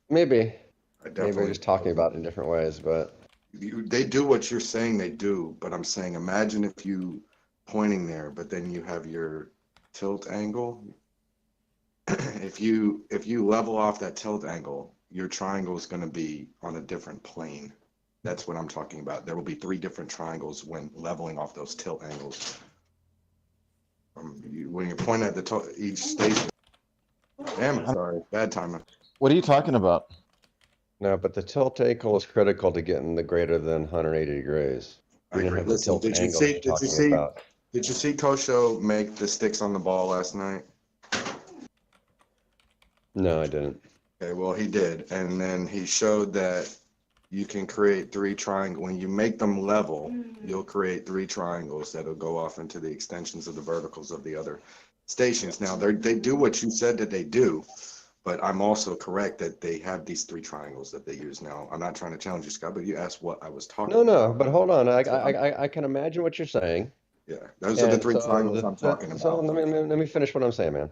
Maybe. I Maybe definitely we're just talking about it in different ways, but they do what you're saying they do, but I'm saying imagine if you pointing there, but then you have your tilt angle. if you level off that tilt angle, your triangle is going to be on a different plane. That's what I'm talking about. There will be 3 different triangles when leveling off those tilt angles. When you're pointing at each station. Damn it, sorry, bad timing. What are you talking about? no, but the tilt angle is critical to getting the greater than 180 degrees. I You don't agree. have the Listen, tilt angle that you're talking about. Did you see Kosho make the sticks on the ball last night? No, I didn't. Okay, well he did, and then he showed that you can create 3 triangles. When you make them level, you'll create 3 triangles that'll go off into the extensions of the verticals of the other stations. Now they do what you said that they do, but I'm also correct that they have these 3 triangles that they use now. I'm not trying to challenge you, Scott, but you asked what I was talking about. No, but hold on. I can imagine what you're saying. Yeah, those are the 3 triangles I'm talking about. So let me finish what I'm saying, man.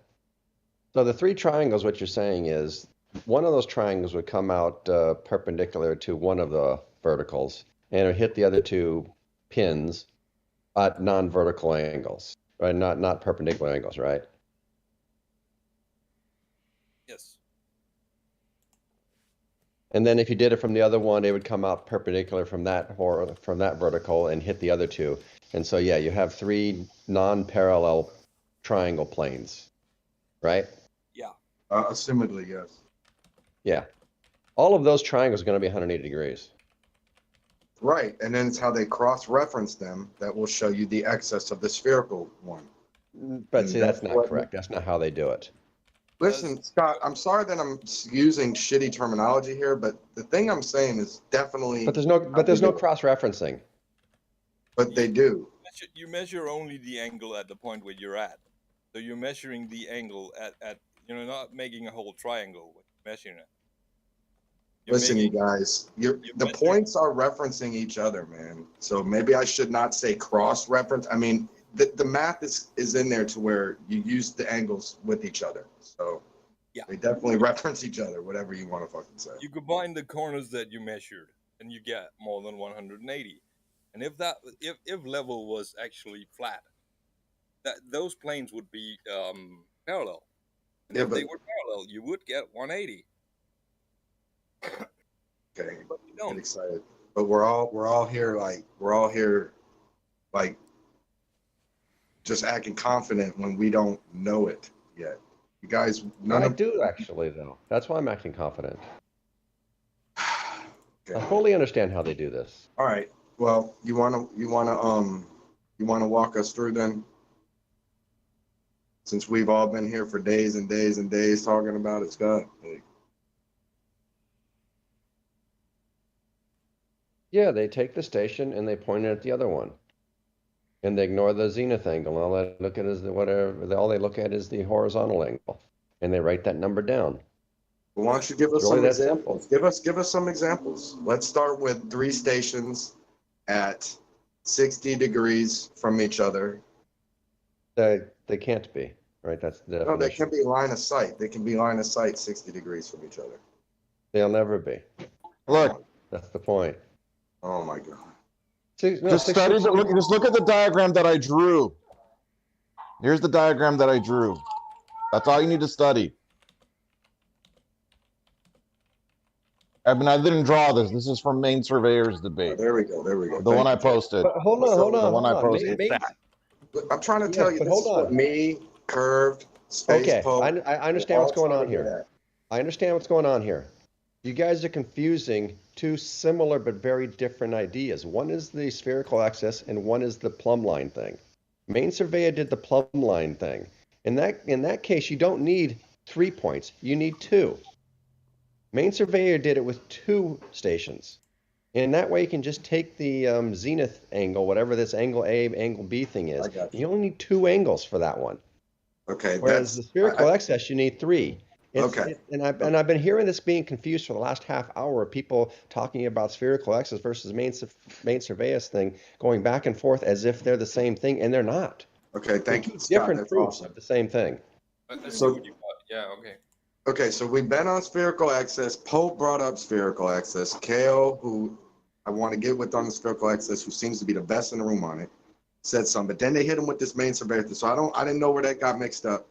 So the 3 triangles, what you're saying is one of those triangles would come out perpendicular to one of the verticals, and it would hit the other 2 pins at non-vertical angles, right? Not perpendicular angles, right? Yes. And then if you did it from the other one, it would come out perpendicular from that vertical and hit the other 2. And so yeah, you have 3 non-parallel triangle planes, right? Yeah. Assumedly, yes. Yeah. All of those triangles are going to be 180 degrees. Right, and then it's how they cross-reference them that will show you the excess of the spherical one. But see, that's not correct. That's not how they do it. Listen, Scott, I'm sorry that I'm using shitty terminology here, but the thing I'm saying is definitely. But there's no cross-referencing. But they do. You measure only the angle at the point where you're at. So you're measuring the angle at you're not making a whole triangle when you're measuring it. Listen, you guys, the points are referencing each other, man. So maybe I should not say cross-reference. I mean, the math is in there to where you use the angles with each other. So yeah, they definitely reference each other, whatever you want to fucking say. You combine the corners that you measured, and you get more than 180. And if level was actually flat, those planes would be parallel. And if they were parallel, you would get 180. Okay, get excited. But we're all here like just acting confident when we don't know it yet. You guys, I do actually, though. That's why I'm acting confident. I fully understand how they do this. All right. Well, you wanna walk us through then? Since we've all been here for days and days and days talking about it, Scott. Yeah, they take the station and they point it at the other one, and they ignore the zenith angle. All they look at is all they look at is the horizontal angle, and they write that number down. Well, why don't you give us some examples? Give us some examples. Let's start with 3 stations at 60 degrees from each other. They can't be, right? That's the definition. No, they can be line of sight. They can be line of sight 60 degrees from each other. They'll never be. Look. That's the point. Oh my God. Just look at the diagram that I drew. Here's the diagram that I drew. That's all you need to study. I mean, I didn't draw this. This is from Main Surveyor's debate. Oh, there we go. The one I posted. But hold on. The one I posted. I'm trying to tell you, this is what me, curved, space poke. I understand what's going on here. I understand what's going on here. You guys are confusing 2 similar but very different ideas. One is the spherical axis and one is the plumb line thing. Main Surveyor did the plumb line thing. In that case, you don't need 3 points. You need 2. Main Surveyor did it with 2 stations. And that way you can just take the zenith angle, whatever this angle A, angle B thing is. You only need 2 angles for that one. Okay. Whereas the spherical axis, you need 3. And I've been hearing this being confused for the last half hour. People talking about spherical axis versus main Surveyor's thing, going back and forth as if they're the same thing, and they're not. Okay, thank you, Scott. Different That's proofs awesome. of the same thing. I see So- what you got. Yeah, okay. Okay, so we've been on spherical axis. Pope brought up spherical axis. Kale, who I want to get with on the spherical axis, who seems to be the best in the room on it, said something. But then they hit him with this main surveyor. So I didn't know where that got mixed up.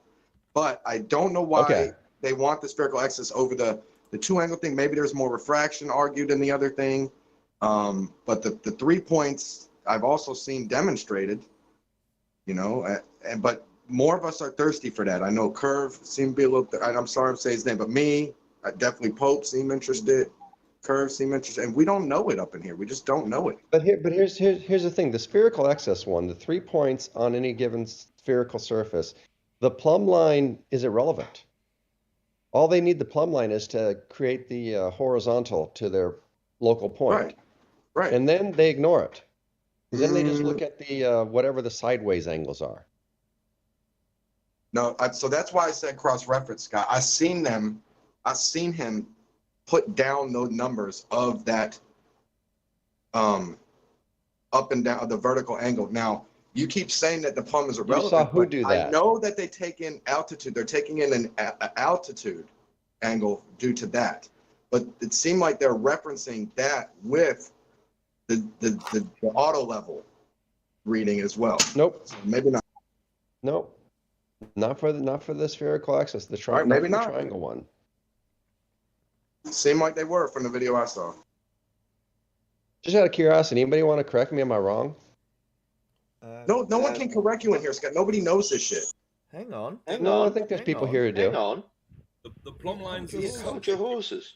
But I don't know why they want the spherical axis over the two angle thing. Maybe there's more refraction argued in the other thing. But the 3 points I've also seen demonstrated, you know, but more of us are thirsty for that. I know Curve seemed to be a little, I'm sorry I'm saying his name, but me, definitely Pope seemed interested. Curve seemed interested, and we don't know it up in here. We just don't know it. But here's the thing: the spherical excess one, the 3 points on any given spherical surface, the plumb line is irrelevant. All they need the plumb line is to create the horizontal to their local point, right? And then they ignore it. Then they just look at the whatever the sideways angles are. No, so that's why I said cross-reference, Scott. I've seen him put down those numbers of that up and down the vertical angle. Now, you keep saying that the plumb is irrelevant. You saw who do I that? know that they take in altitude. They're taking in an altitude angle due to that. But it seemed like they're referencing that with the auto level reading as well. Nope. So maybe not. Nope. Not for the spherical axis. The All right, maybe not not. the triangle one. Seemed like they were from the video I saw. Just out of curiosity, anybody want to correct me? Am I wrong? No one can correct you in here, Scott. Nobody knows this shit. Hang on. I think there's people here who do. Hang on. The plumb lines Hold your horses.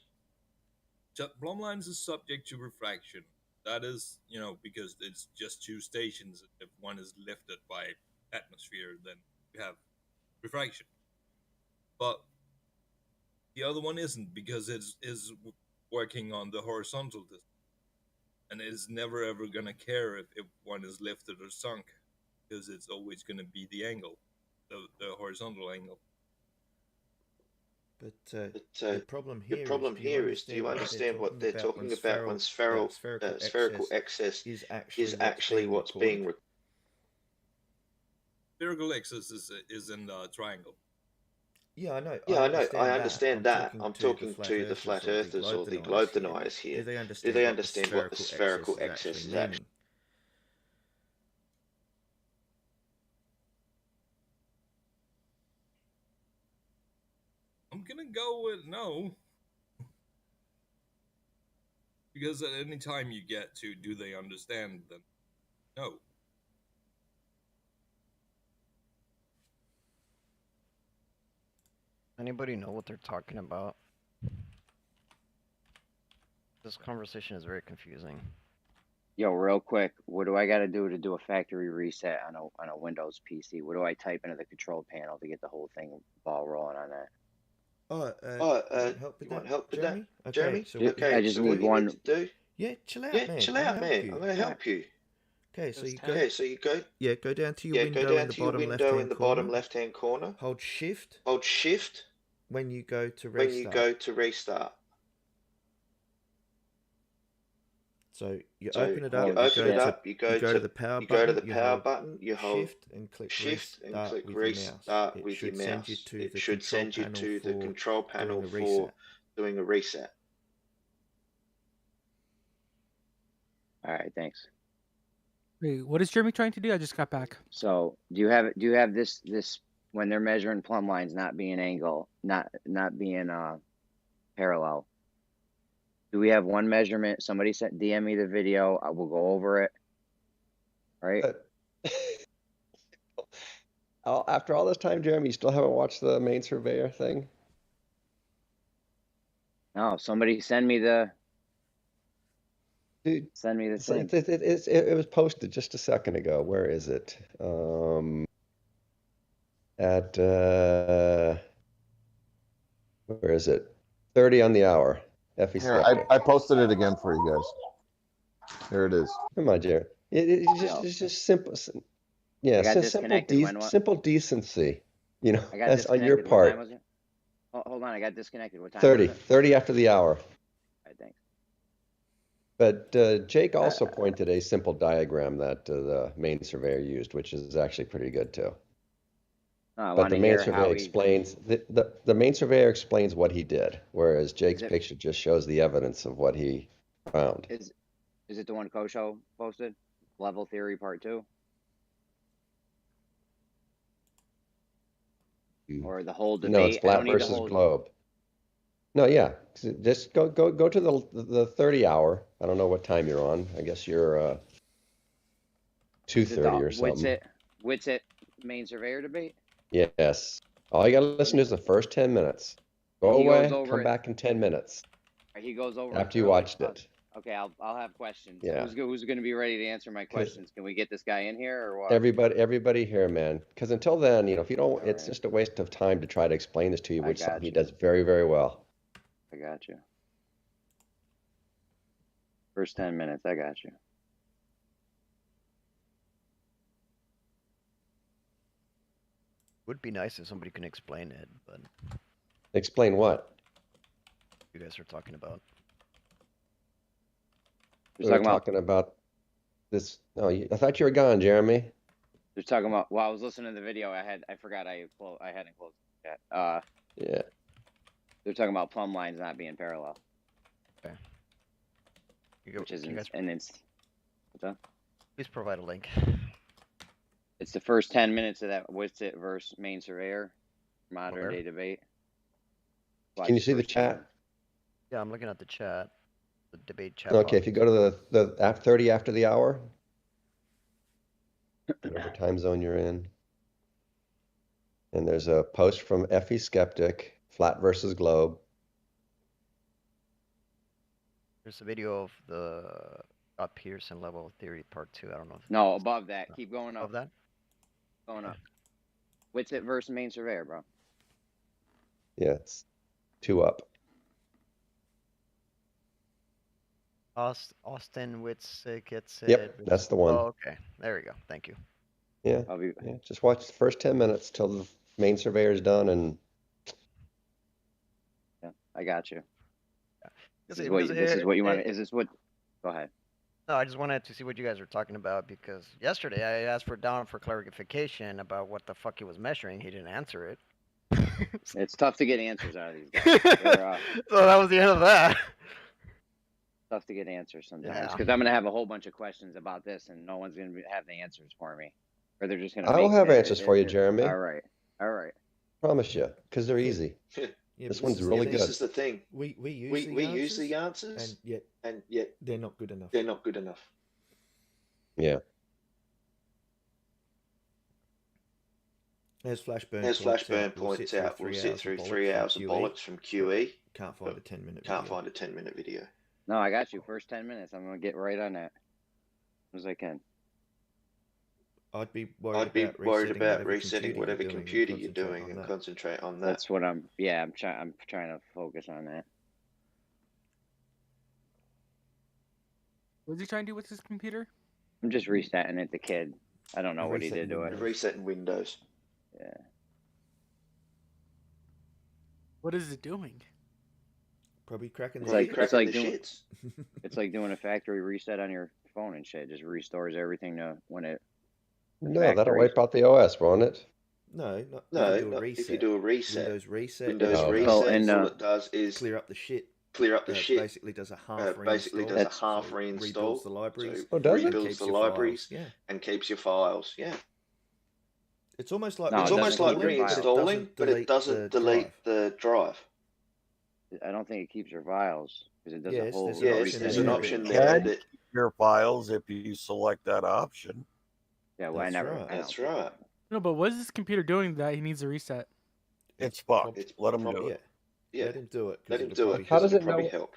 Plumb lines is subject to refraction. That is, you know, because it's just two stations. If one is lifted by atmosphere, then you have refraction. But the other one isn't, because it is working on the horizontal distance. And it is never ever going to care if one is lifted or sunk, because it's always going to be the angle, the horizontal angle. But the problem here is, do you understand what they're talking about when spherical excess is actually what's being recorded? Spherical axis is in the triangle. Yeah, I know. I understand that. I'm talking to the flat earthers or the globe deniers here. Do they understand what the spherical axis is actually? I'm gonna go with no. Because at any time you get to, do they understand them? No. Anybody know what they're talking about? This conversation is very confusing. Yo, real quick, what do I got to do a factory reset on a Windows PC? What do I type into the control panel to get the whole thing ball rolling on that? You want help with that, Jeremy? Okay, I just need one. Yeah, chill out, man. Chill out, man. I'm gonna help you. Okay, so you go. Yeah, go down to your window in the bottom left-hand corner. Hold Shift. When you go to restart. So you open it up. You go to the power button. You hold Shift and click Restart with your mouse. It should send you to the control panel for doing a reset. All right, thanks. Wait, what is Jeremy trying to do? I just got back. So do you have this when they're measuring plumb lines not being not being parallel? Do we have one measurement? Somebody sent DM me the video. I will go over it. Right. After all this time, Jeremy, you still haven't watched the main surveyor thing? No, somebody send me the. Dude, send me the thing. It was posted just a second ago. Where is it? Where is it? 30 on the hour. Here, I posted it again for you guys. Here it is. Come on, Jared. It's just simple. Yeah, simple decency. You know, as on your part. Hold on, I got disconnected. What time? 30 after the hour. All right, thanks. But Jake also pointed a simple diagram that the main surveyor used, which is actually pretty good too. But the main surveyor explains the main surveyor explains what he did, whereas Jake's picture just shows the evidence of what he found. Is it the one Kosho posted? Level Theory Part 2? Or the whole debate? No, it's flat versus globe. No, yeah. Just go to the 30 hour. I don't know what time you're on. I guess you're 2:30 or something. Witsit main surveyor debate? Yes. All you gotta listen to is the first 10 minutes. Go away, come back in 10 minutes. He goes over after you watched it. Okay, I'll have questions. Yeah. Who's going to be ready to answer my questions? Can we get this guy in here or what? Everybody here, man. Because until then, if you don't, it's just a waste of time to try to explain this to you, which he does very, very well. I got you. First 10 minutes, I got you. Would be nice if somebody can explain it, but explain what you guys are talking about. We're talking about this. Oh, I thought you were gone, Jeremy. They're talking about. Well, I was listening to the video. I forgot I hadn't closed it yet. Yeah. They're talking about plumb lines not being parallel. Okay. Which is and it's. What's up? Please provide a link. It's the first 10 minutes of that Witsit versus main surveyor modern day debate. Can you see the chat? Yeah, I'm looking at the chat. The debate chat. Okay, if you go to the 30 after the hour, whatever time zone you're in, and there's a post from Effie Skeptic, flat versus globe. There's a video of the Pearson level theory part 2. I don't know. No, above that. Keep going up. Above that? Going up. Witsit versus main surveyor, bro. Yeah, it's 2 up. Austin Witzik gets it. Yep, that's the one. Oh, okay. There we go. Thank you. Yeah. Just watch the first 10 minutes till the main surveyor's done, and yeah, I got you. This This is what you want. Is this what? Go ahead. No, I just wanted to see what you guys were talking about because yesterday I asked Don for clarification about what the fuck he was measuring. He didn't answer it. It's tough to get answers out of these guys. So that was the end of that. Tough to get answers sometimes because I'm going to have a whole bunch of questions about this and no one's going to have the answers for me. Or they're just going to. I'll have answers for you, Jeremy. All right. Promise you, because they're easy. This one's really good. This is the thing. We use the answers, and yet they're not good enough. They're not good enough. Yeah. As Flashburn points out, we'll sit through 3 hours of bollocks from QE. Can't find a 10-minute. Can't find a 10-minute video. No, I got you. First 10 minutes. I'm going to get right on that as I can. I'd be worried about resetting whatever computer you're doing and concentrate on that. That's what I'm trying to focus on that. What's he trying to do with his computer? I'm just resetting it, the kid. I don't know what he did to it. Resetting Windows. Yeah. What is it doing? Probably cracking it's like doing a factory reset on your phone and shit. It just restores everything to when it. No, that'll wipe out the OS, won't it? No. If you do a reset, Windows reset, and all it does is clear up the shit. Basically does a half reinstall. Rebuilds the libraries. Rebuilds the libraries. Yeah. And keeps your files. Yeah. It's almost like reinstalling, but it doesn't delete the drive. I don't think it keeps your files because it does a whole. There's an option there that your files if you select that option. Yeah, well, That's right. No, but what is this computer doing that he needs a reset? It's fucked. Let him do it. Yeah. Let him do it. Let him do it. How does it probably know? help?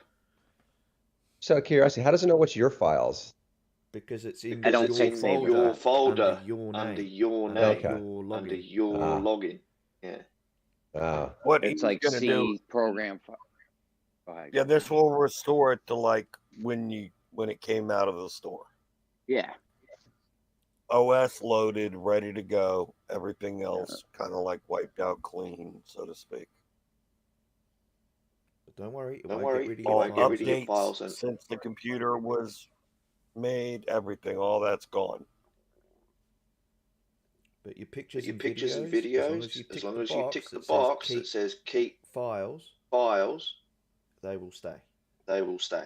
So curiosity, how does it know what's your files? Because it's in your folder under your name, under your login. Yeah. What it's like gonna C do? program. Go ahead. Yeah, this will restore it to like when it came out of the store. Yeah. OS loaded, ready to go. Everything else kind of like wiped out clean, so to speak. Don't worry, Don't worry, get rid of you won't get rid of your Updates files. And since the computer was made, everything, all that's gone. But your pictures and videos, as long as you tick the box that says keep files, they will stay. They will stay.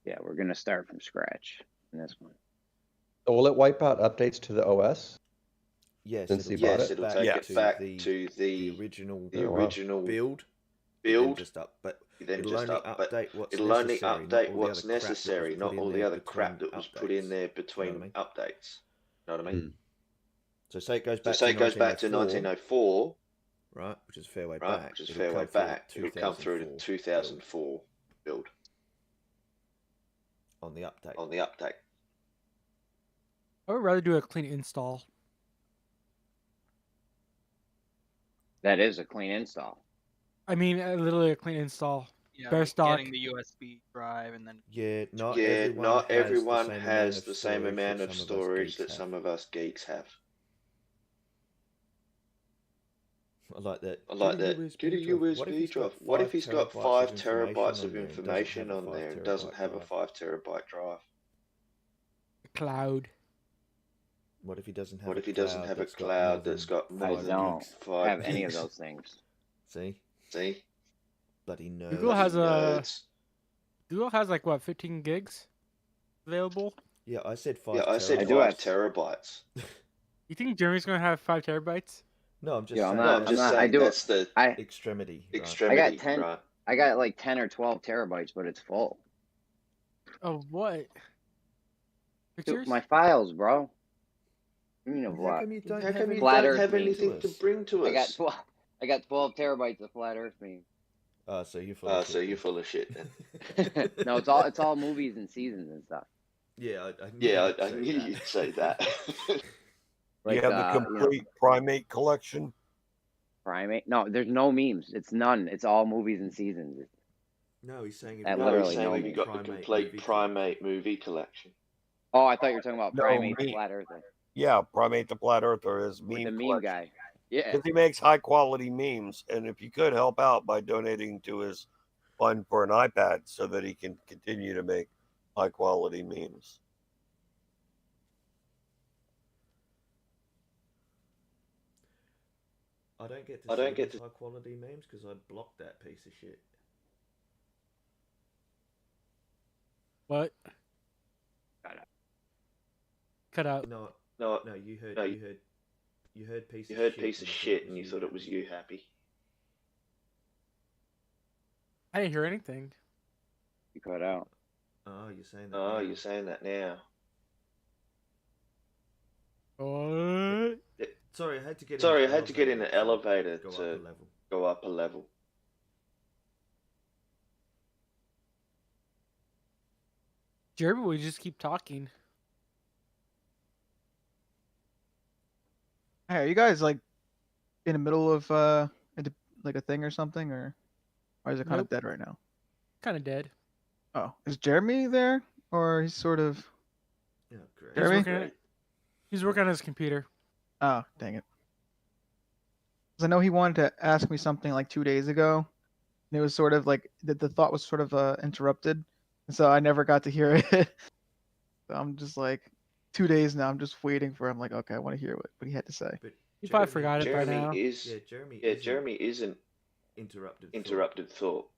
Yeah, we're gonna start from scratch in this one. So will it wipe out updates to the OS? Yes, Since it'll you bought take it? It'll take it back to the original build. build. Just up, but Then it'll just only update what's necessary, not all the other crap that was put in there between updates. You know what I mean? So say it goes back. So say it goes back to 1904, right? Which is a fair way right? back. Which is a fair way back. It'll come through to 2004 build on the update. On the update. I would rather do a clean install. That is a clean install. I mean, literally a clean install. Yeah, Bare like stock. getting the USB drive and then. Yeah, not everyone has the same amount of storage that some of us geeks have. I like that. Get a USB drive. What if he's got 5 terabytes of information on there and doesn't have a 5 terabyte drive? Cloud. What if he doesn't have? What if he doesn't have a cloud that's got more than 5 have any of those things? See? Bloody nerds. Google has like what, 15 gigs available? Yeah, I said 5. Yeah, I said I do have terabytes. You think Jeremy's gonna have 5 terabytes? No, I'm just Yeah, saying. I'm just saying that's the extremity. Extremity. I got 10. Right. I got like 10 or 12 terabytes, but it's full. Oh, what? Pictures? Dude, my files, bro. You know what? How come you don't have anything to bring to us? I got 12 terabytes of flat Earth memes. So you're full. Of shit. You're full of shit then. No, it's all movies and seasons and stuff. Yeah, I knew you'd say that. You have the complete primate collection. Primate? No, there's no memes. It's none. It's all movies and seasons. No, he's saying you've got the complete primate movie collection. Oh, I thought you were talking about Primate the Flat Earther. Yeah, Primate the Flat Earther is meme. The meme guy. Yeah. Because he makes high quality memes, and if you could help out by donating to his fund for an iPad so that he can continue to make high quality memes. I don't get to high quality memes because I blocked that piece of shit. What? Cut out. No, you heard piece of shit and you thought it was you happy. I didn't hear anything. You cut out. Oh, you're saying that. Oh, you're saying that now. What? Sorry, I had to get. Sorry, I had to get in an elevator to go up a level. Jeremy, we just keep talking. Hey, are you guys like in the middle of like a thing or something, or is it kind of dead right now? Kind of dead. Oh, is Jeremy there, or he's sort of? Yeah, great. Jeremy? He's working on his computer. Oh, dang it! Because I know he wanted to ask me something like 2 days ago, and it was sort of like the thought was sort of interrupted, and so I never got to hear it. So I'm just like 2 days now. I'm just waiting for him. Like, okay, I want to hear what he had to say. But you probably forgot it by now. Jeremy isn't interrupted thought.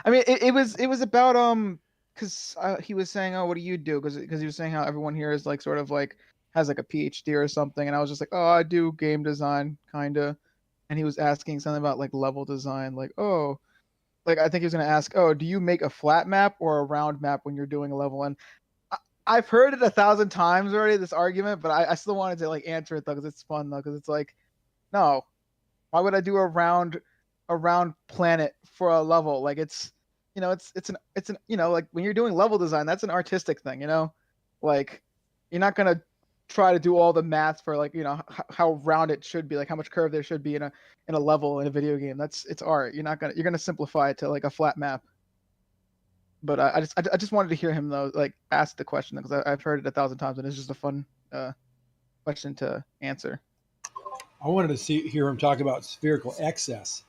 I mean, it was about because he was saying, oh, what do you do? Because he was saying how everyone here is like sort of like has like a PhD or something, and I was just like, oh, I do game design kinda, and he was asking something about like level design, like, oh, like I think he was gonna ask, oh, do you make a flat map or a round map when you're doing a level? And I've heard it 1,000 times already, this argument, but I still wanted to like answer it though, because it's fun though, because it's like, no, why would I do a round planet for a level? Like it's an like when you're doing level design, that's an artistic thing, like you're not gonna try to do all the math for like how round it should be, like how much curve there should be in a level in a video game. It's art. You're gonna simplify it to like a flat map. But I just wanted to hear him though, like ask the question, because I've heard it 1,000 times and it's just a fun question to answer. I wanted to hear him talk about spherical excess.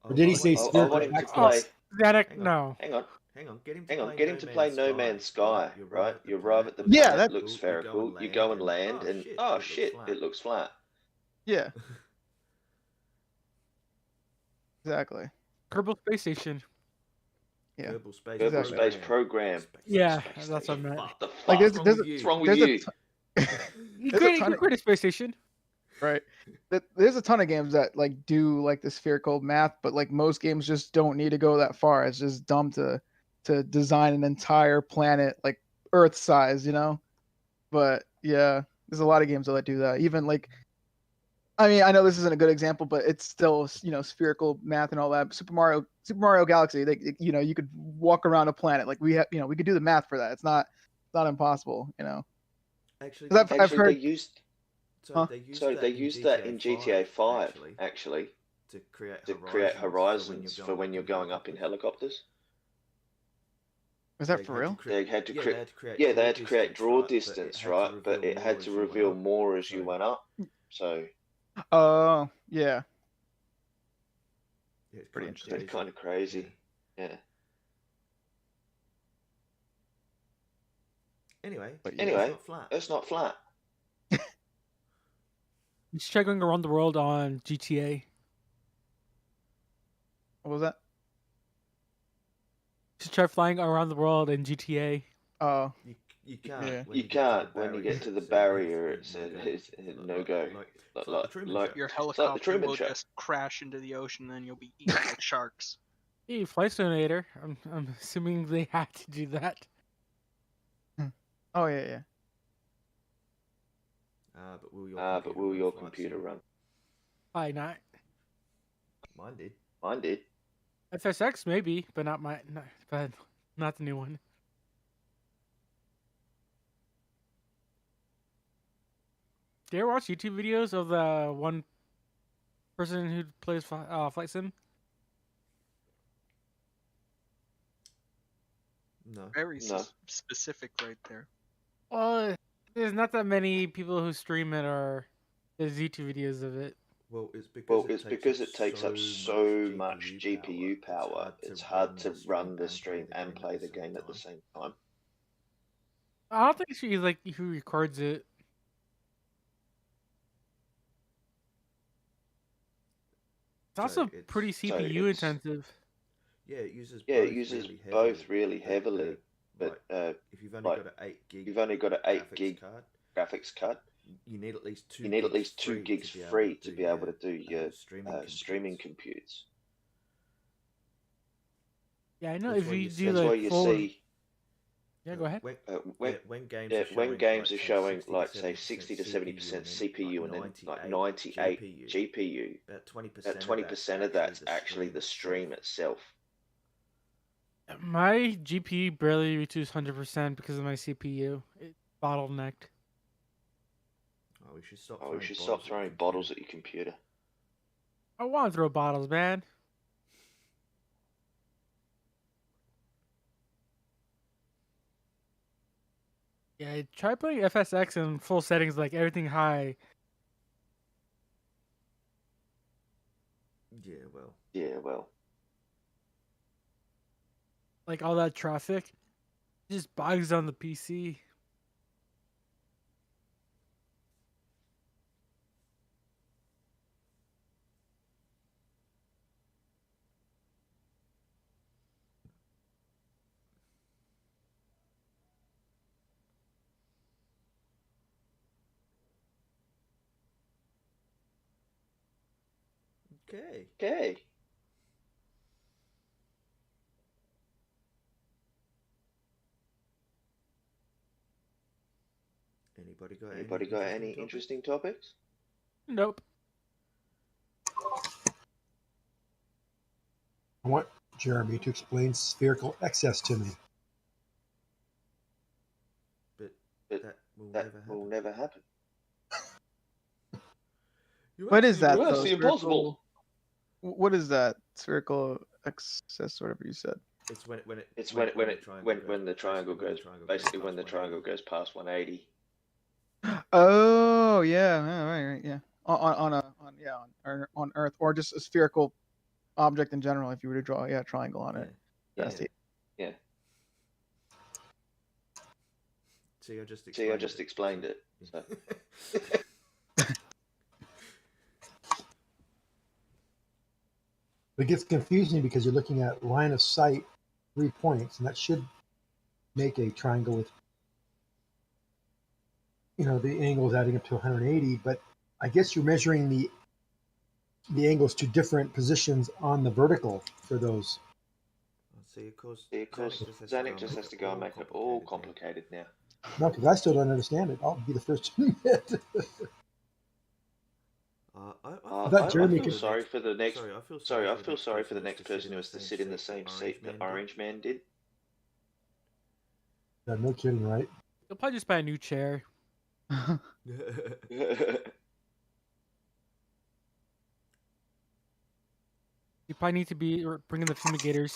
Or Oh, did he say I spherical want him to excess? play. Static, no. Hang on. Hang on. Get him to Play No Man's Sky, right? You arrive at the Yeah, planet, that looks spherical. You go and land, and oh shit, it looks flat. Yeah. Exactly. Kerbal Space Station. Yeah. Kerbal Space Program. Yeah, that's what I meant. What the fuck? Like What's wrong with you? You could create a space station. Right. There's a ton of games that like do like the spherical math, but like most games just don't need to go that far. It's just dumb to design an entire planet like Earth size, you know? But yeah, there's a lot of games that do that. Even like, I mean, I know this isn't a good example, but it's still, you know, spherical math and all that. Super Mario Galaxy, you know, you could walk around a planet. Like we have, you know, we could do the math for that. It's not impossible, you know. Actually, I've heard. They used that in GTA 5 actually to create horizons for when you're going up in helicopters. Was that for real? They had to create draw distance, right? But it had to reveal more as you went up. So. Oh yeah. It's pretty interesting. It's kind of crazy. Yeah. Anyway, it's not flat. You should try going around the world on GTA. What was that? You should try flying around the world in GTA. Oh. You can't. Yeah. You can't when you get to the barrier. It's no go. Like Your the helicopter Truman will Show. just crash into the ocean, and then you'll be eaten like sharks. Hey, Flight Simulator. I'm assuming they had to do that. Oh yeah. But will your computer run? Why not? Mine did. FSX maybe, but not not the new one. Do you ever watch YouTube videos of the one person who plays Flight Sim? No. Very specific right there. Well, there's not that many people who stream it or there's YouTube videos of it. Well, it's because it takes up so much GPU power. It's hard to run the stream and play the game at the same time. I don't think she's like who records it. It's also pretty CPU intensive. Yeah, it uses both really heavily. But if you've only got an 8 gig graphics card, you need at least 2 gigs free to be able to do your streaming computes. Yeah, I know. If you do That's like why you full... see. Yeah, go ahead. When games are showing like say 60 to 70% CPU and then like 98 GPU, about 20% of that's actually the stream itself. My GPU barely reaches 100% because of my CPU. It's bottlenecked. Oh, we should stop throwing bottles at your computer. I want to throw bottles, man. Yeah, try putting FSX in full settings, like everything high. Yeah, well. Like all that traffic just bogs down the PC. Okay. Anybody got any interesting topics? Nope. I want Jeremy to explain spherical excess to me. But that will never happen. What is that? That's impossible. What is that? Spherical excess, whatever you said. It's when the triangle goes basically when the triangle goes past 180. Oh yeah, right, yeah. on Earth, or just a spherical object in general. If you were to draw a triangle on it. Yeah. See, I just explained it. So. It gets confusing because you're looking at line of sight, 3 points, and that should make a triangle with, the angles adding up to 180. But I guess you're measuring the angles to different positions on the vertical for those. See, of course, Zanuck just has to go and make it all complicated now. No, because I still don't understand it. I'll be the first to admit. I feel sorry for the next. I feel sorry for the next person who has to sit in the same seat that Orange Man did. Yeah, no kidding, right? You'll probably just buy a new chair. You probably need to be bringing the fumigators.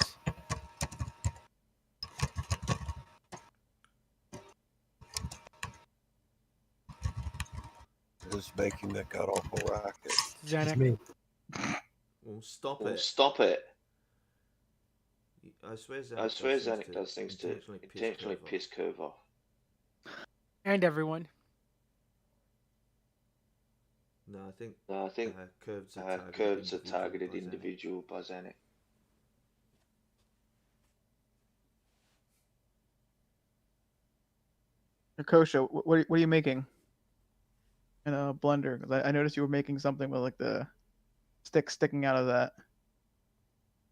Who's making that god awful racket? Zanuck. Me. Well, stop it. Stop it. I swear Zanuck does things to intentionally piss Curve off. And everyone. No, I think Curve's a targeted individual by Zanuck. Kosha, what are you making in a blender? Because I noticed you were making something with like the stick sticking out of that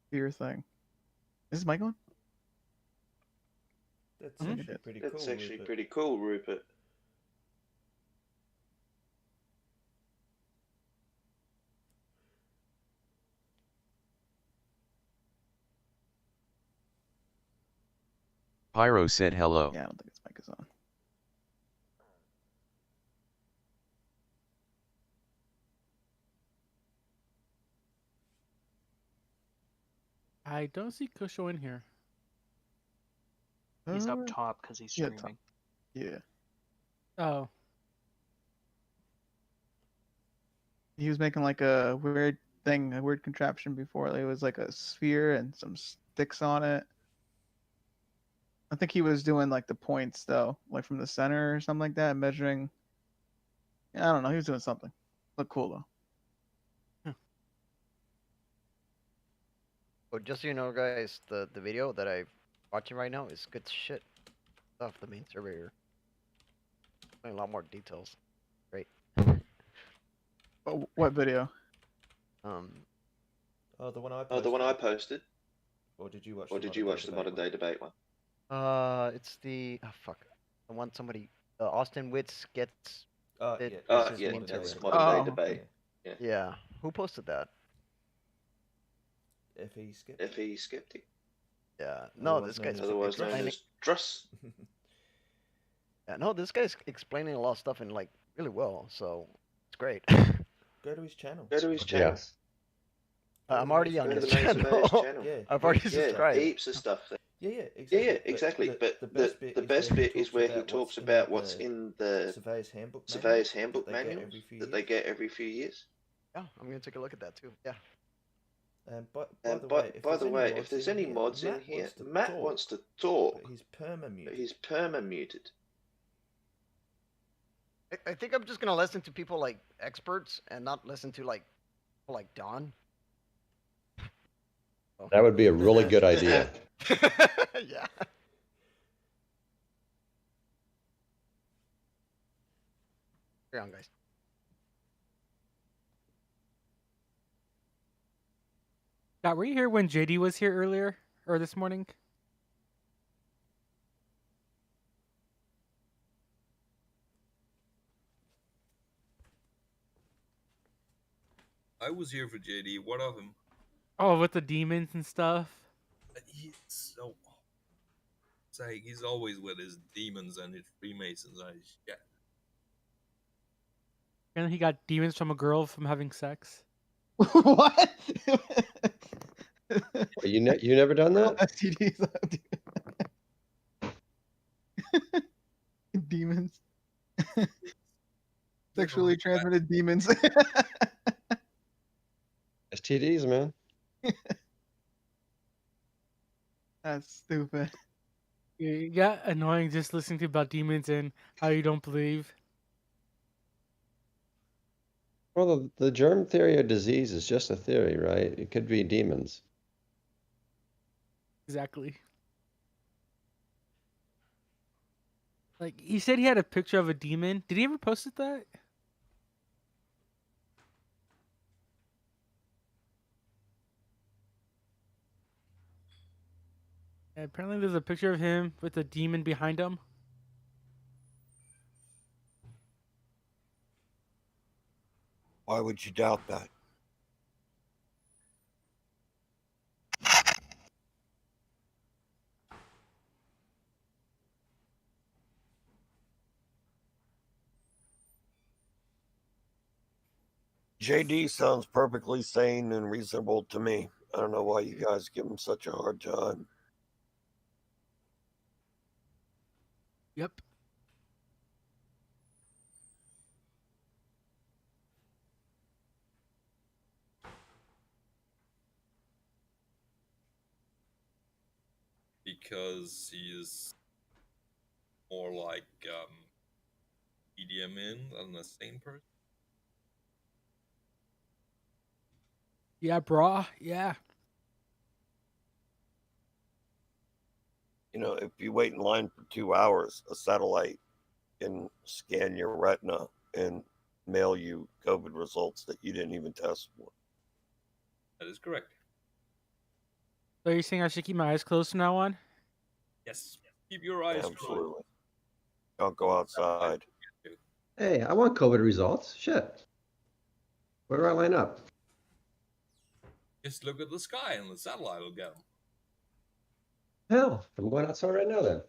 spear thing. Is this mic on? That's actually pretty cool, Rupert. Pyro said hello. Yeah, I don't think its mic is on. I don't see Kusho in here. He's up top because he's streaming. Yeah. Oh. He was making like a weird thing, a weird contraption before. Like, it was like a sphere and some sticks on it. I think he was doing like the points though, like from the center or something like that, measuring. I don't know. He was doing something. Looked cool though. Well, just so you know, guys, the video that I'm watching right now is good shit stuff. The main server here. A lot more details. Great. Oh, what video? Oh, the one I posted. Or did you watch the modern day debate one? It's the fuck. The one somebody Austin Witts gets. It's modern day debate. Yeah. Who posted that? FE Skeptic. Yeah. No, this guy's otherwise known as Druss. Yeah, no, this guy's explaining a lot of stuff in like really well, so it's great. Go to his channel. Yeah. I'm already on his channel. Yeah. I've already subscribed. Heaps of stuff there. Yeah, exactly. But the best bit is where he talks about what's in the Surveyor's Handbook manual that they get every few years. Yeah, I'm gonna take a look at that too. Yeah. By the way, if there's any mods in here, Matt wants to talk. But he's perma muted. I think I'm just gonna listen to people like experts and not listen to like Don. That would be a really good idea. Yeah. Carry on, guys. Scott, were you here when JD was here earlier or this morning? I was here for JD. What of him? Oh, with the demons and stuff. He's so. It's like he's always with his demons and his Freemasons and his shit. And he got demons from a girl from having sex. What? You never done that? STDs. Demons. sexually transmitted demons. STDs, man. That's stupid. You got annoying just listening to about demons and how you don't believe. Well, the germ theory of disease is just a theory, right? It could be demons. Exactly. Like he said, he had a picture of a demon. Did he ever post it that? Yeah, apparently, there's a picture of him with a demon behind him. Why would you doubt that? JD sounds perfectly sane and reasonable to me. I don't know why you guys give him such a hard time. Yep. Because he is more like medium in than a sane person. Yeah, brah. Yeah. You know, if you wait in line for 2 hours, a satellite can scan your retina and mail you COVID results that you didn't even test for. That is correct. So you're saying I should keep my eyes closed from now on? Yes. Keep your eyes Absolutely. Don't go outside. Hey, I want COVID results. Shit. Where do I line up? Just look at the sky and the satellite will get them. Hell, I'm going outside right now then.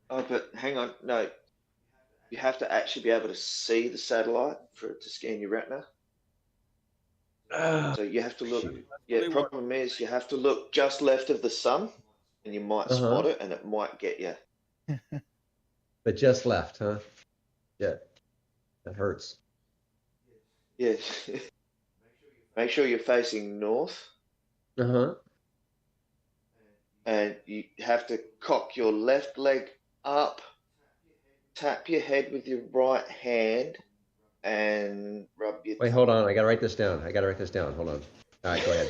Oh, but hang on. No, you have to actually be able to see the satellite for it to scan your retina. So you have to look. Yeah, the problem is you have to look just left of the sun, and you might spot it, and it might get you. But just left, huh? Yeah. That hurts. Yeah. Make sure you're facing north. And you have to cock your left leg up, tap your head with your right hand, and rub your. Wait, hold on. I gotta write this down. Hold on. All right, go ahead.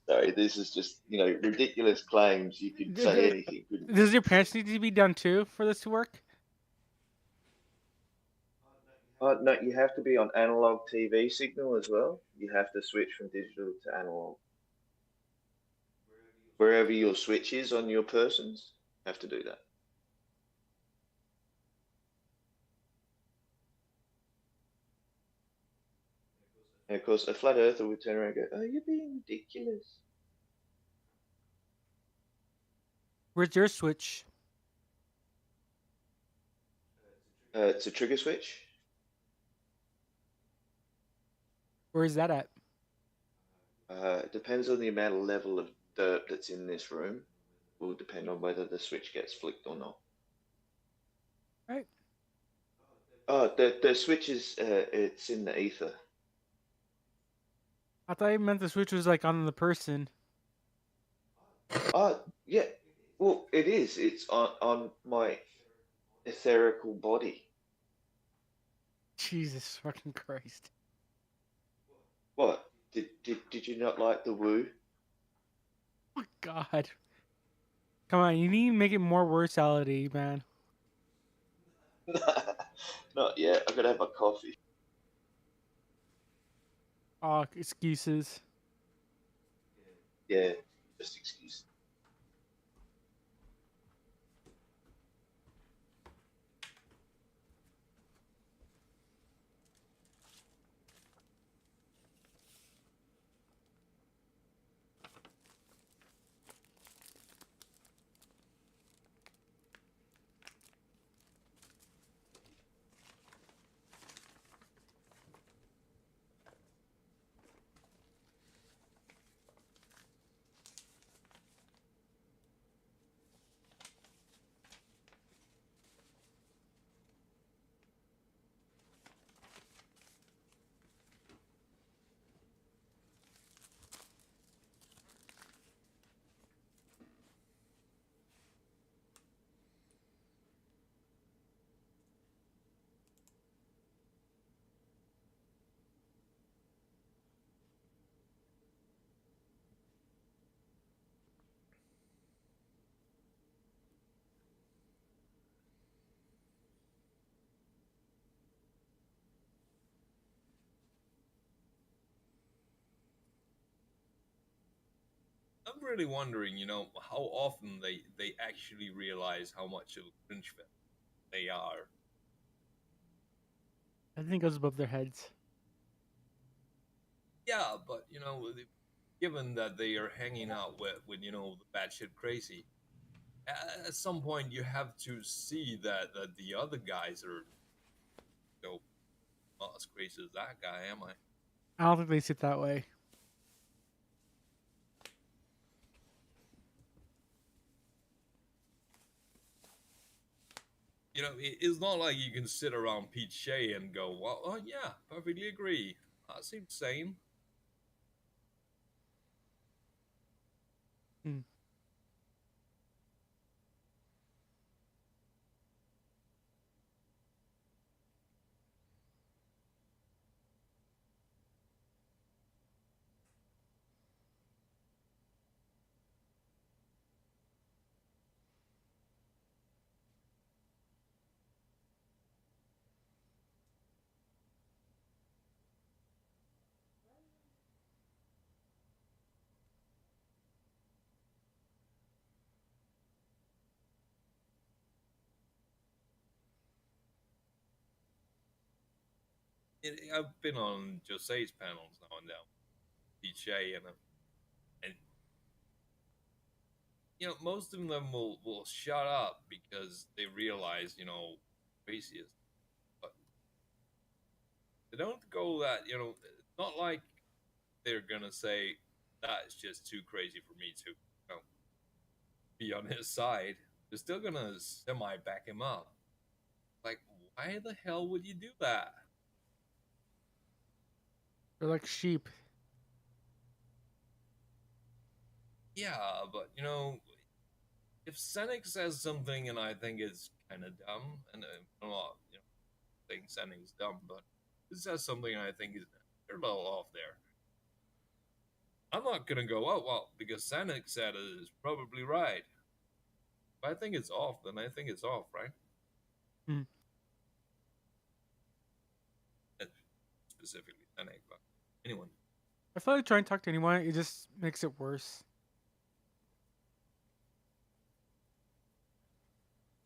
Sorry, this is just, ridiculous claims. You could say anything. Does your parents need to be done too for this to work? No, you have to be on analog TV signal as well. You have to switch from digital to analog. Wherever your switch is on your persons, have to do that. And of course, a flat earther would turn around and go, "Oh, you're being ridiculous." Where's your switch? It's a trigger switch. Where is that at? It depends on the amount of level of dirt that's in this room. Will depend on whether the switch gets flicked or not. Right. Oh, the switch is it's in the ether. I thought you meant the switch was like on the person. Oh, yeah. Well, it is. It's on my etherical body. Jesus fucking Christ. What? Did you not like the woo? Oh God. Come on, you need to make it more word salady, man. Not yet. I gotta have a coffee. Oh, excuses. Yeah, just excuse. I'm really wondering, how often they actually realize how much of a cringe fest they are. I think it goes above their heads. Yeah, but given that they are hanging out with the batshit crazy, at some point you have to see that the other guys are, not as crazy as that guy, am I? I don't think they see it that way. It's not like you can sit around Pete Shea and go, well, oh yeah, perfectly agree. That seems sane. Hmm. I've been on Jose's panels now and then, Pete Shea, and most of them will shut up because they realize, crazy is, but they don't go that, it's not like they're gonna say that's just too crazy for me to, be on his side. They're still gonna semi back him up. Like, why the hell would you do that? They're like sheep. Yeah, but if Senek says something and I think it's kind of dumb, and I'm not, saying Senek's dumb, but if it says something I think is they're a little off there, I'm not gonna go, oh well, because Senek said it is probably right. If I think it's off, then I think it's off, right? Hmm. Specifically Senek, but anyone. I feel like trying to talk to anyone, it just makes it worse.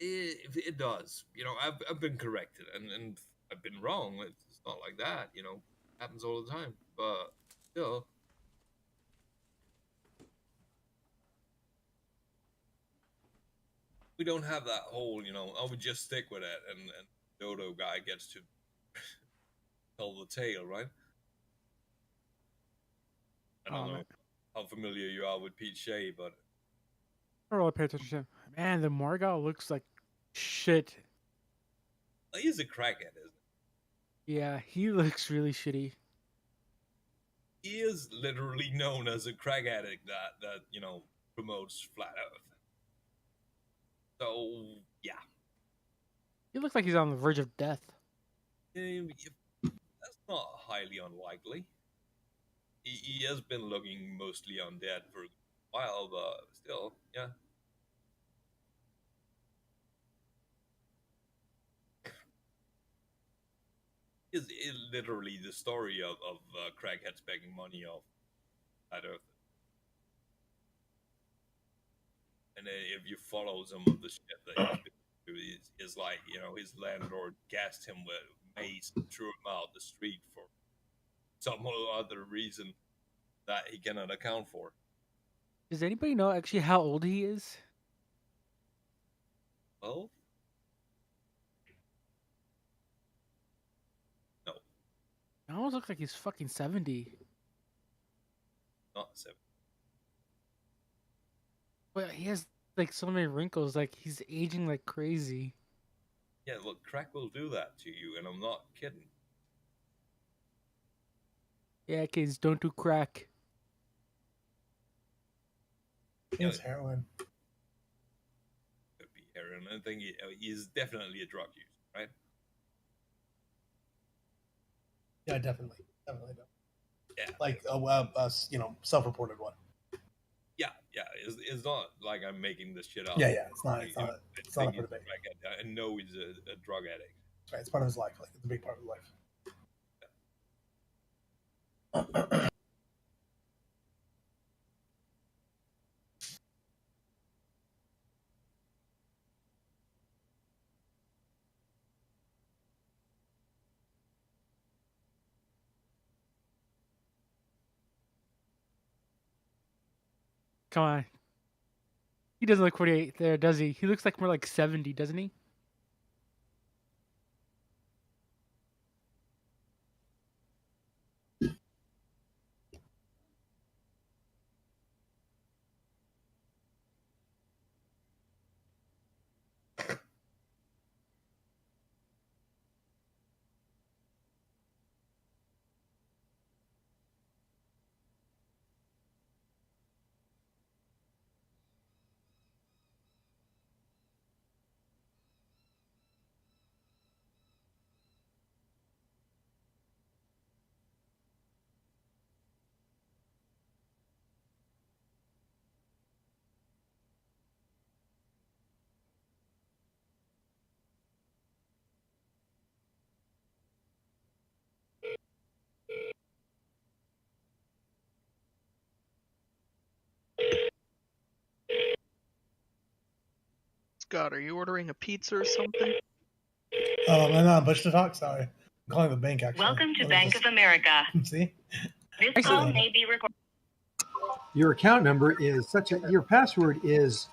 It does. I've been corrected and I've been wrong. It's not like that. Happens all the time. But still, we don't have that whole. I would just stick with it, and Dodo guy gets to tell the tale, right? I don't know how familiar you are with Pete Shea, but I don't really pay attention to him. Man, the Margot looks like shit. he's a crackhead, isn't Yeah, he looks really shitty. he? He is literally known as a crack addict that promotes flat Earth. So yeah, He looks like he's on the verge of death. That's not highly unlikely. He has been looking mostly undead for a while, but still, yeah. Is literally the story of crackheads begging money off that Earth. And if you follow some of the shit that he's been through, is like, his landlord gassed him with mace and threw him out the street for some other reason that he cannot account for. Does anybody know actually how old he is? Well, no, It almost looks like he's fucking 70. not 7. But he has like so many wrinkles, like he's aging like crazy. Yeah, look, crack will do that to you, and I'm not kidding. Yeah, kids, don't do crack. It's heroin. Could be heroin. I think he's definitely a drug user, right? Yeah, definitely do. Yeah, like self-reported one. Yeah. It's not like I'm making this shit up. Yeah, it's not. It's not a debate. I know he's a drug addict. Right, it's part of his life. Like it's a big part of his life. Come on. He doesn't look 48 there, does he? He looks like more like 70, doesn't he? Scott, are you ordering a pizza or something? Oh, I'm not Bush to talk. Sorry, I'm calling the bank. Actually, Welcome to Bank of America. See, This call may be recorded. Your account number is such a. Your password is.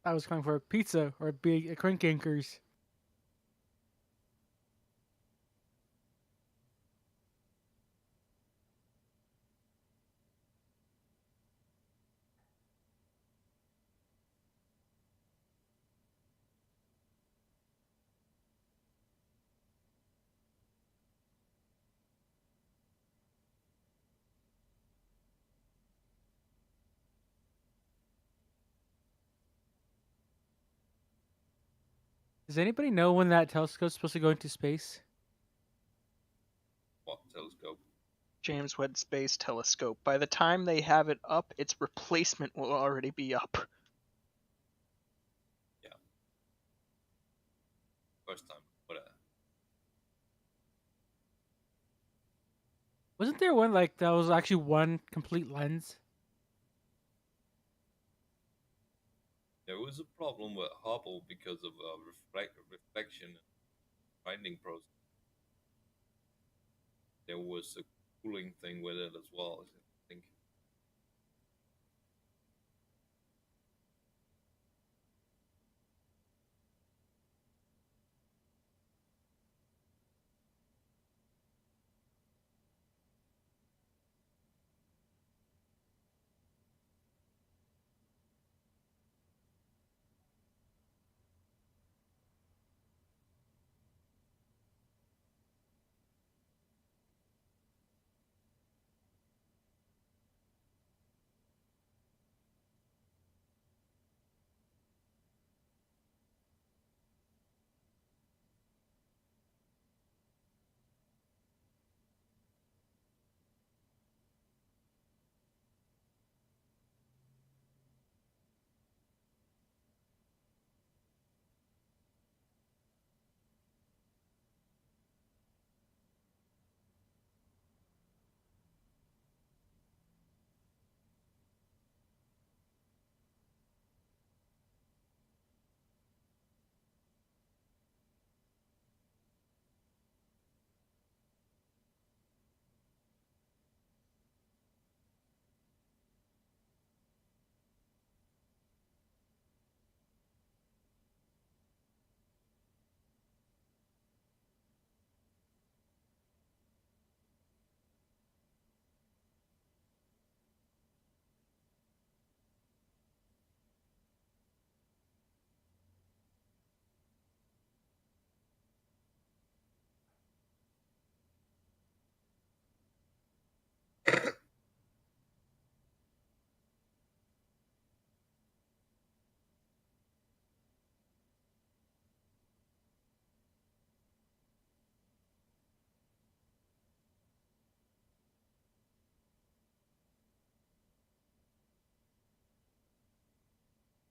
I was calling for a pizza or a big crank anchors. Does anybody know when that telescope's supposed to go into space? What telescope? James Webb Space Telescope. By the time they have it up, its replacement will already be up. Yeah. First time. Whatever. Wasn't there one like that was actually one complete lens? There was a problem with Hubble because of reflection and binding process. There was a cooling thing with it as well, I think.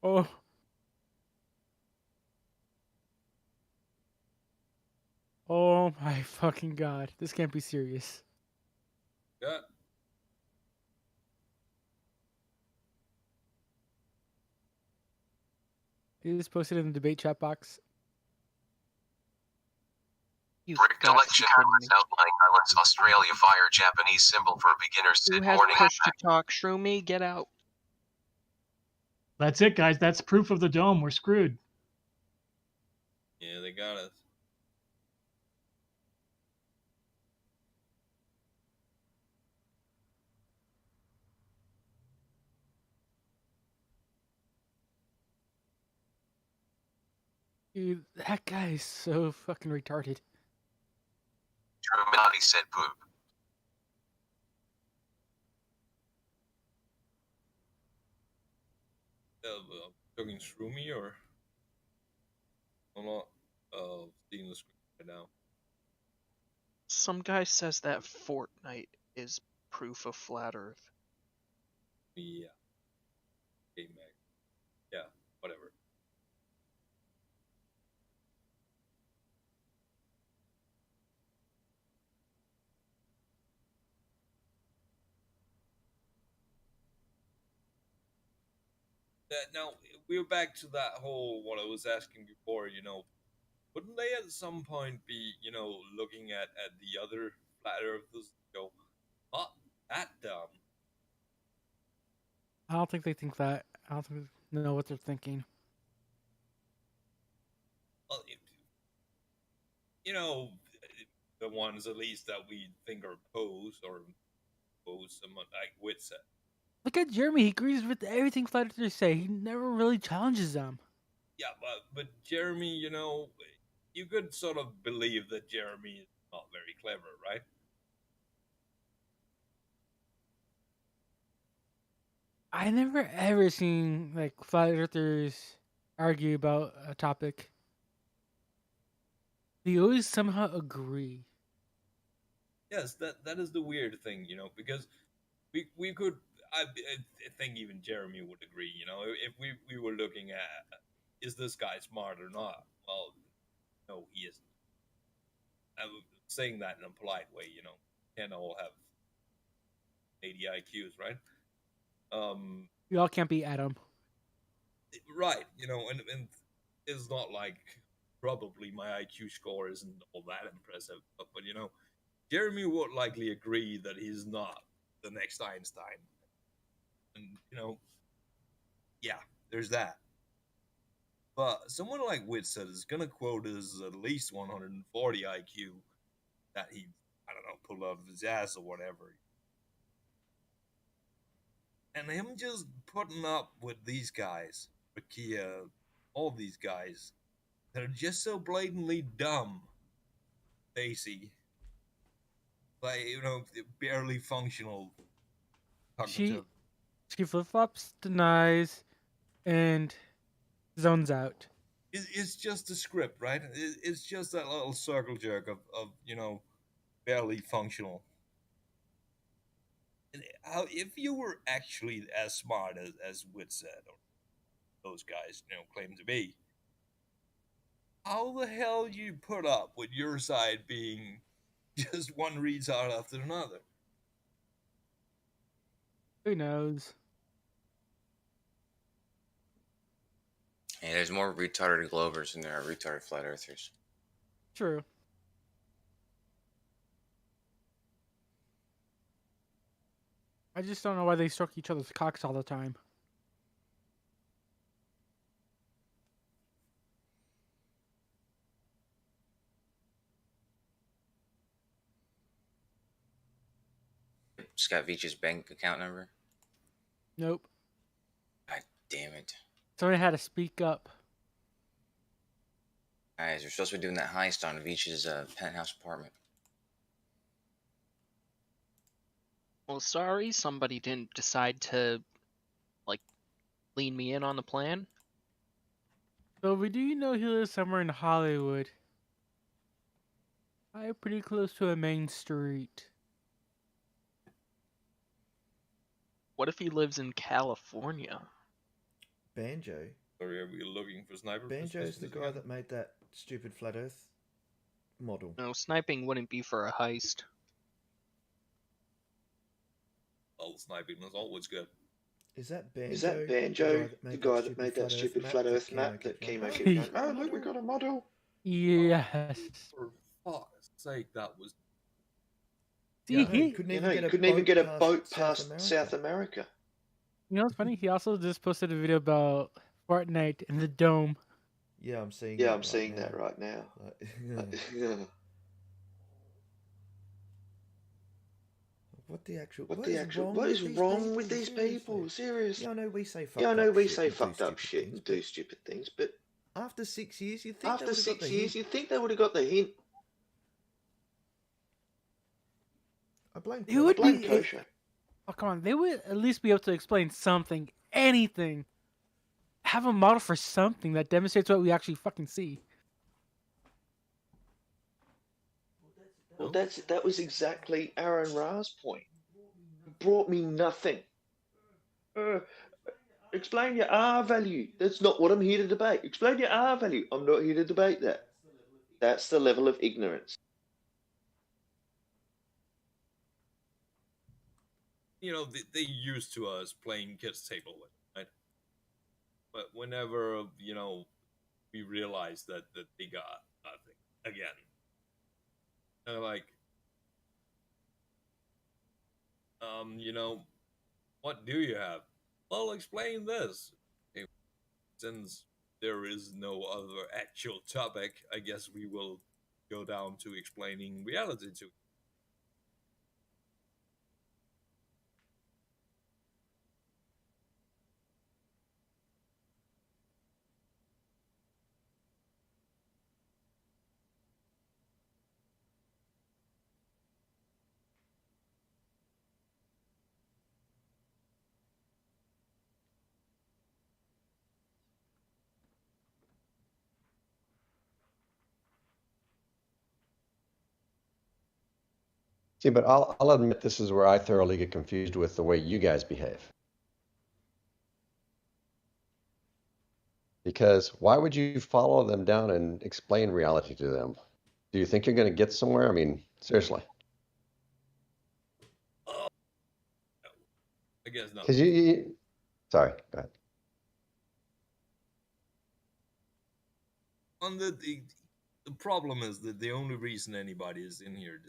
Oh. Oh my fucking god. This can't be serious. Yeah. It is posted in the debate chat box. Recollection Islands, Outlying Islands, Australia. Fire Japanese symbol for beginners. Who has Warning. push to talk? Shroomy, get out. That's it, guys. That's proof of the dome. We're screwed. Yeah, they got us. Dude, that guy is so fucking retarded. Truminati said poop. Talking Shroomy or I'm not seeing the screen right now. Some guy says that Fortnite is proof of flat Earth. Yeah. Okay, Meg. Yeah, whatever. Now we're back to that whole what I was asking before. Wouldn't they at some point be looking at the other flat earthers and go, not that dumb? I don't think they think that. I don't think they know what they're thinking. Well, the ones at least that we think are someone like Witset. Look at Jeremy. He agrees with everything flat earthers say. He never really challenges them. Yeah, but Jeremy, you could sort of believe that Jeremy is not very clever, right? I never ever seen like flat earthers argue about a topic. They always somehow agree. Yes, that is the weird thing, because we could. I think even Jeremy would agree. If we were looking at, is this guy smart or not? Well, no, he isn't. I'm saying that in a polite way. Can't all have 80 IQs, right? We all can't be Adam. Right, and it's not like probably my IQ score isn't all that impressive, but Jeremy would likely agree that he's not the next Einstein. And yeah, there's that. But someone like Witset is gonna quote as at least 140 IQ that he, I don't know, pulled out of his ass or whatever. And him just putting up with these guys, Rakia, all these guys, that are just so blatantly dumb, Stacy, like, barely functional cognitive. She flip-flops, denies, and zones out. It's just a script, right? It's just that little circle jerk of barely functional. And if you were actually as smart as Witset or those guys claim to be, how the hell you put up with your side being just one retard after another? Who knows? Hey, there's more retarded Glovers than there are retarded Flat Earthers. True. I just don't know why they stroke each other's cocks all the time. Scott Veach's bank account number? Nope. God damn it. Somebody had to speak up. Guys, we're supposed to be doing that heist on Veach's penthouse apartment. Well, sorry, somebody didn't decide to, lean me in on the plan. So we do know he lives somewhere in Hollywood. Pretty close to a main street. What if he lives in California? Banjo. Sorry, are we looking for sniper? Banjo's the guy that made that stupid flat Earth model. No, sniping wouldn't be for a heist. Well, sniping is always good. Is that Banjo? Is that Banjo, the guy that made that stupid flat Earth map that Chemo kept going, oh look, we got a model. Yes. For fuck's sake, that was. See, he couldn't even get a boat past South America. You know what's funny? He also just posted a video about Fortnite and the dome. Yeah, I'm seeing. Yeah, I'm seeing that right now. What the actual? What is wrong with these people? Seriously. Yeah, I know we say fucked up shit and do stupid things, but after 6 years, you think you think they would have got the hint. I blame Kosher. Oh, come on. They would at least be able to explain something, anything. Have a model for something that demonstrates what we actually fucking see. Well, that was exactly Aaron Ra's point. It brought me nothing. Explain your R value. That's not what I'm here to debate. Explain your R value. I'm not here to debate that. That's the level of ignorance. You know, they used to us playing kids table, right? But whenever, you know, we realized that they got nothing again, they're like, you know, what do you have? Well, explain this. Okay, since there is no other actual topic, I guess we will go down to explaining reality to you. See, but I'll admit this is where I thoroughly get confused with the way you guys behave. Because why would you follow them down and explain reality to them? Do you think you're going to get somewhere? I mean, seriously. I guess not. Because sorry, go ahead. On the problem is that the only reason anybody is in here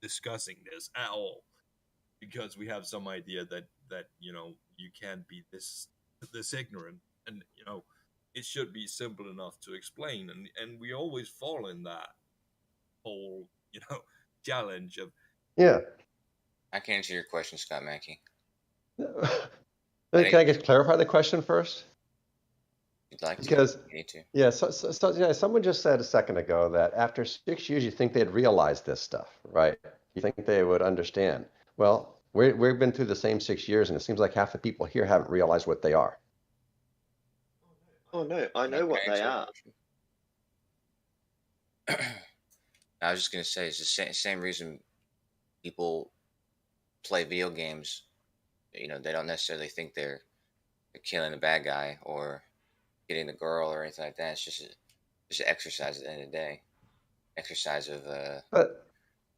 discussing this at all, because we have some idea that you know, you can't be this ignorant, and you know, it should be simple enough to explain, and we always fall in that whole, you know, challenge of. Yeah. I can answer your question, Scott Mackey. Can I just clarify the question first? You'd like to? Because You need to. yeah, yeah, someone just said a second ago that after 6 years, you think they'd realize this stuff, right? You think they would understand. Well, we've been through the same 6 years, and it seems like half the people here haven't realized what they are. Oh no, I know what they are. I was just gonna say it's the same reason people play video games. You know, they don't necessarily think they're killing the bad guy or getting the girl or anything like that. It's just an exercise at the end of the day. Exercise of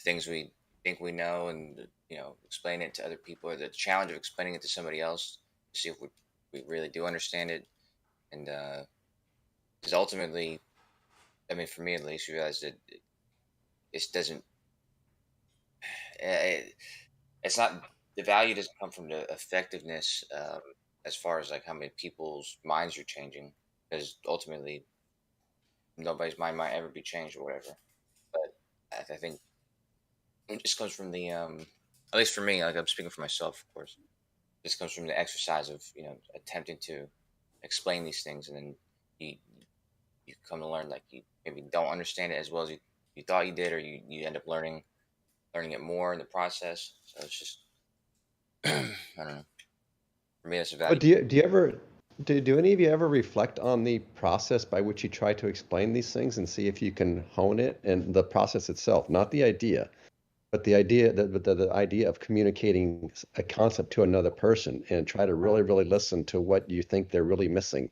things we think we know, and you know, explain it to other people, or the challenge of explaining it to somebody else to see if we really do understand it. And because ultimately, I mean, for me at least, you realize that it doesn't. It's not, the value doesn't come from the effectiveness as far as like how many people's minds are changing, because ultimately nobody's mind might ever be changed or whatever. But I think it just comes from the at least for me, like I'm speaking for myself, of course, it just comes from the exercise of, you know, attempting to explain these things, and then you come to learn, like, you maybe don't understand it as well as you thought you did, or you end up learning it more in the process. So it's just I don't know. For me, that's a value. But do you ever do any of you ever reflect on the process by which you try to explain these things and see if you can hone it, and the process itself, not the idea, but the idea of communicating a concept to another person, and try to really, really listen to what you think they're really missing,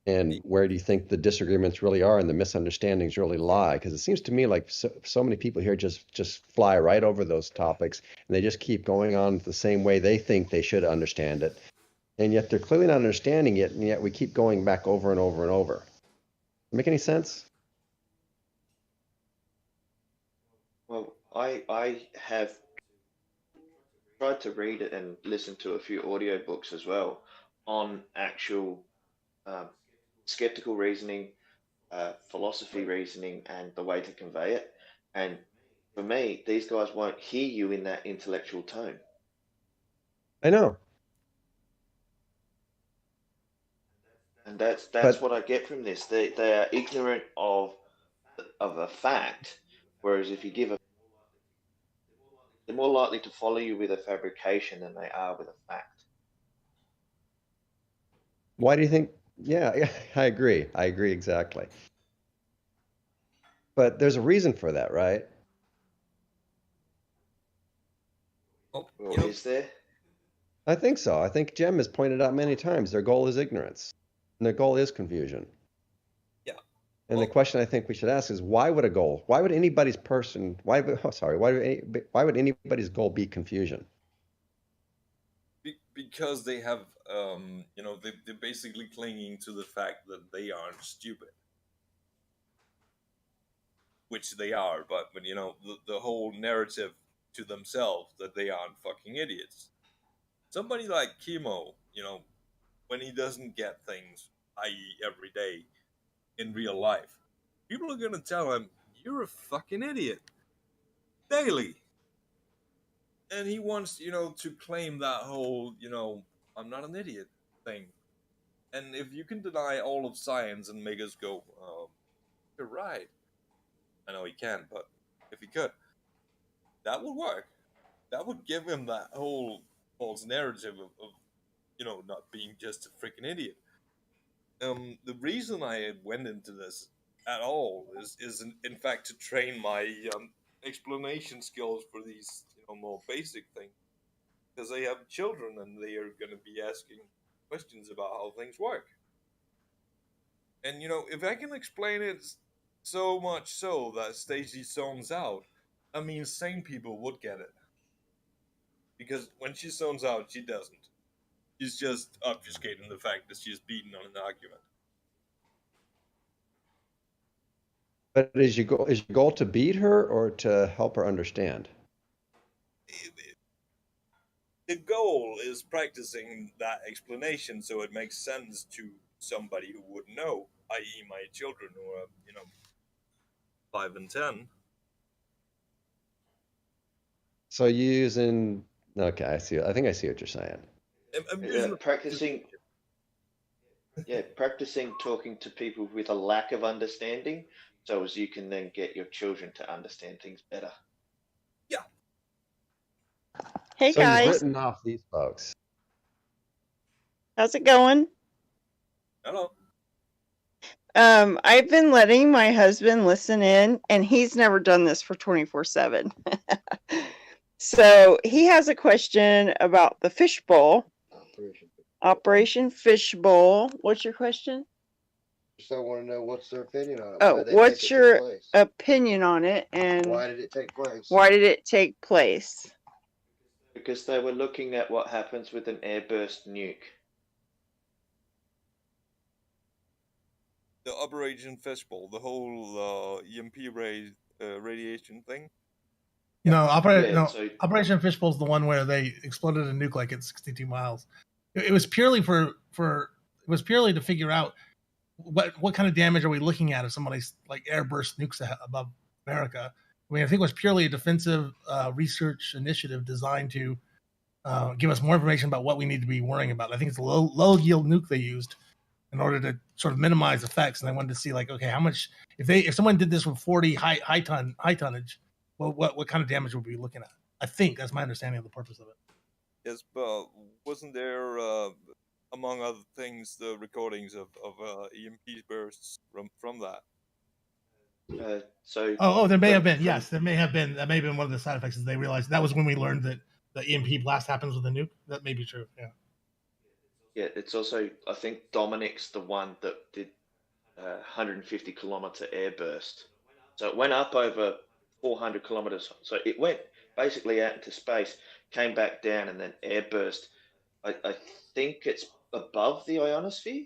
and where do you think the disagreements really are and the misunderstandings really lie? Because it seems to me like so many people here just fly right over those topics, and they just keep going on the same way they think they should understand it. and yet they're clearly not understanding it, and yet we keep going back over and over and over. Does it make any sense? Well, I have tried to read it and listen to a few audiobooks as well on actual skeptical reasoning, philosophy reasoning, and the way to convey it. And for me, these guys won't hear you in that intellectual tone. I know. And that's what I get from this. They are ignorant of a fact, whereas if you give they're more likely to follow you with a fabrication than they are with a fact. Why do you think? Yeah, I agree. I agree exactly. But there's a reason for that, right? Well, is there? I think so. I think Jem has pointed out many times their goal is ignorance, and their goal is confusion. Yeah. And the question I think we should ask is, why would anybody's goal be confusion? Because they have, they're basically clinging to the fact that they aren't stupid. Which they are, but the whole narrative to themselves that they aren't fucking idiots. Somebody like Chemo, when he doesn't get things, i.e. every day, in real life, people are gonna tell him, you're a fucking idiot. Daily. And he wants, to claim that whole, I'm not an idiot thing. And if you can deny all of science and make us go, you're right. I know he can't, but if he could, that would work. That would give him that whole false narrative of not being just a freaking idiot. The reason I went into this at all is in fact to train my explanation skills for these more basic things, because they have children and they are going to be asking questions about how things work. And if I can explain it so much so that Stacy zones out, I mean, sane people would get it. Because when she zones out, she doesn't. She's just obfuscating the fact that she's beaten on an argument. But is your goal to beat her or to help her understand? The goal is practicing that explanation so it makes sense to somebody who would know, i.e. my children who are, 5 and 10. So you're using... Okay, I see. I think I see what you're saying. I'm using practicing talking to people with a lack of understanding, so as you can then get your children to understand things better. Yeah. Hey so guys, you've written off these folks. How's it going? Hello. I've been letting my husband listen in, and he's never done this for 24/7. So he has a question about the fishbowl. Operation Fishbowl. What's your question? Just I want to know what's their opinion on it. Oh, what's your opinion on it, and why did it take place? Why did it take place? Because they were looking at what happens with an airburst nuke. The Operation Fishbowl, the whole EMP radiation thing. No, Operation Fishbowl is the one where they exploded a nuke like at 62 miles. It was purely to figure out what kind of damage are we looking at if somebody's like airburst nukes above America. I mean, I think it was purely a defensive research initiative designed to give us more information about what we need to be worrying about. I think it's a low yield nuke they used in order to sort of minimize effects, and they wanted to see like, okay, how much if someone did this with 40 high tonnage, well, what kind of damage would we be looking at? I think that's my understanding of the purpose of it. Yes, but wasn't there, among other things, the recordings of EMP bursts from that? There may have been. Yes, there may have been. That may have been one of the side effects. Is they realized that was when we learned that the EMP blast happens with a nuke. That may be true. Yeah. Yeah, it's also, I think Dominic's the one that did 150 kilometer airburst. So it went up over 400 kilometers. So it went basically out into space, came back down, and then airburst I think it's above the ionosphere.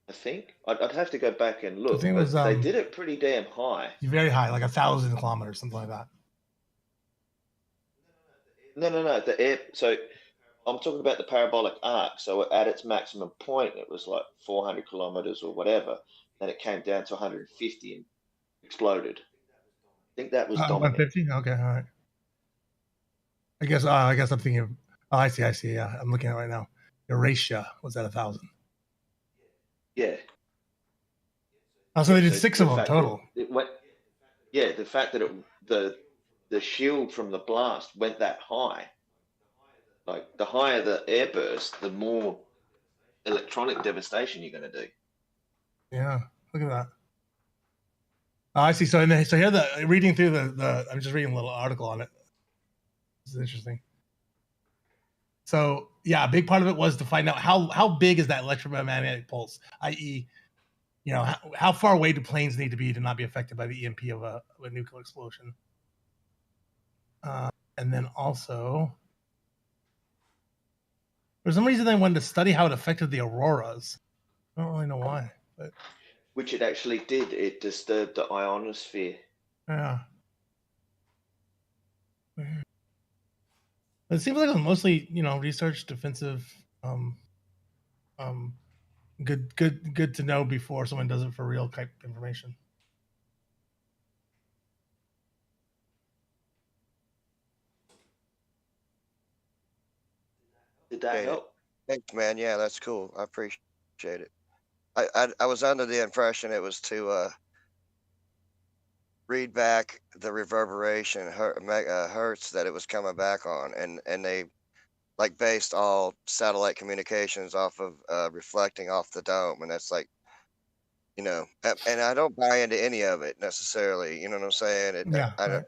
I think I'd have to go back and look, think it but was, they did it pretty damn high. Very high, like 1,000 kilometers, something like that. No. The air. So I'm talking about the parabolic arc. So at its maximum point, it was like 400 kilometers or whatever. Then it came down to 150 and exploded. I think that was Dominic. 150. Okay, all right. I guess I'm thinking of. Oh, I see. Yeah, I'm looking at it right now. Eurasia was at 1,000. Yeah. Oh, so they did 6 of them total. The fact that the shield from the blast went that high. Like the higher the airburst, the more electronic devastation you're going to do. Yeah, look at that. Oh, I see. So here reading through the I'm just reading a little article on it. This is interesting. So yeah, a big part of it was to find out how big is that electromagnetic pulse, i.e., how far away do planes need to be to not be affected by the EMP of a nuclear explosion. And then also, for some reason, they wanted to study how it affected the auroras. I don't really know why, but which it actually did. It disturbed the ionosphere. Yeah. It seems like it was mostly, research, defensive, good to know before someone does it for real type information. Did that help? Thanks, man. Yeah, that's cool. I appreciate it. I was under the impression it was to read back the reverberation hertz that it was coming back on, and they like based all satellite communications off of reflecting off the dome, and that's like, and I don't buy into any of it necessarily. You know what I'm saying? I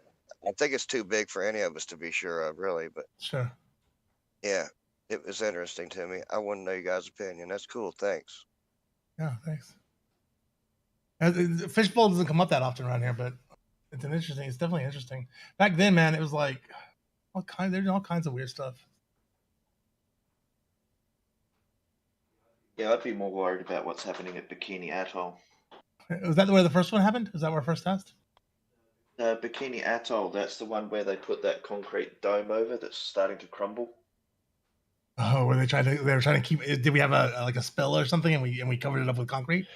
think it's too big for any of us to be sure of, really. But sure. Yeah, it was interesting to me. I want to know you guys' opinion. That's cool. Thanks. Yeah, thanks. Fishbowl doesn't come up that often around here, but it's definitely interesting. Back then, man, it was like there's all kinds of weird stuff. Yeah, I'd be more worried about what's happening at Bikini Atoll. Was that where the first one happened? Is that where first test? Bikini Atoll, that's the one where they put that concrete dome over that's starting to crumble. Oh, were they were trying to keep? Did we have a spill or something, and we covered it up with concrete?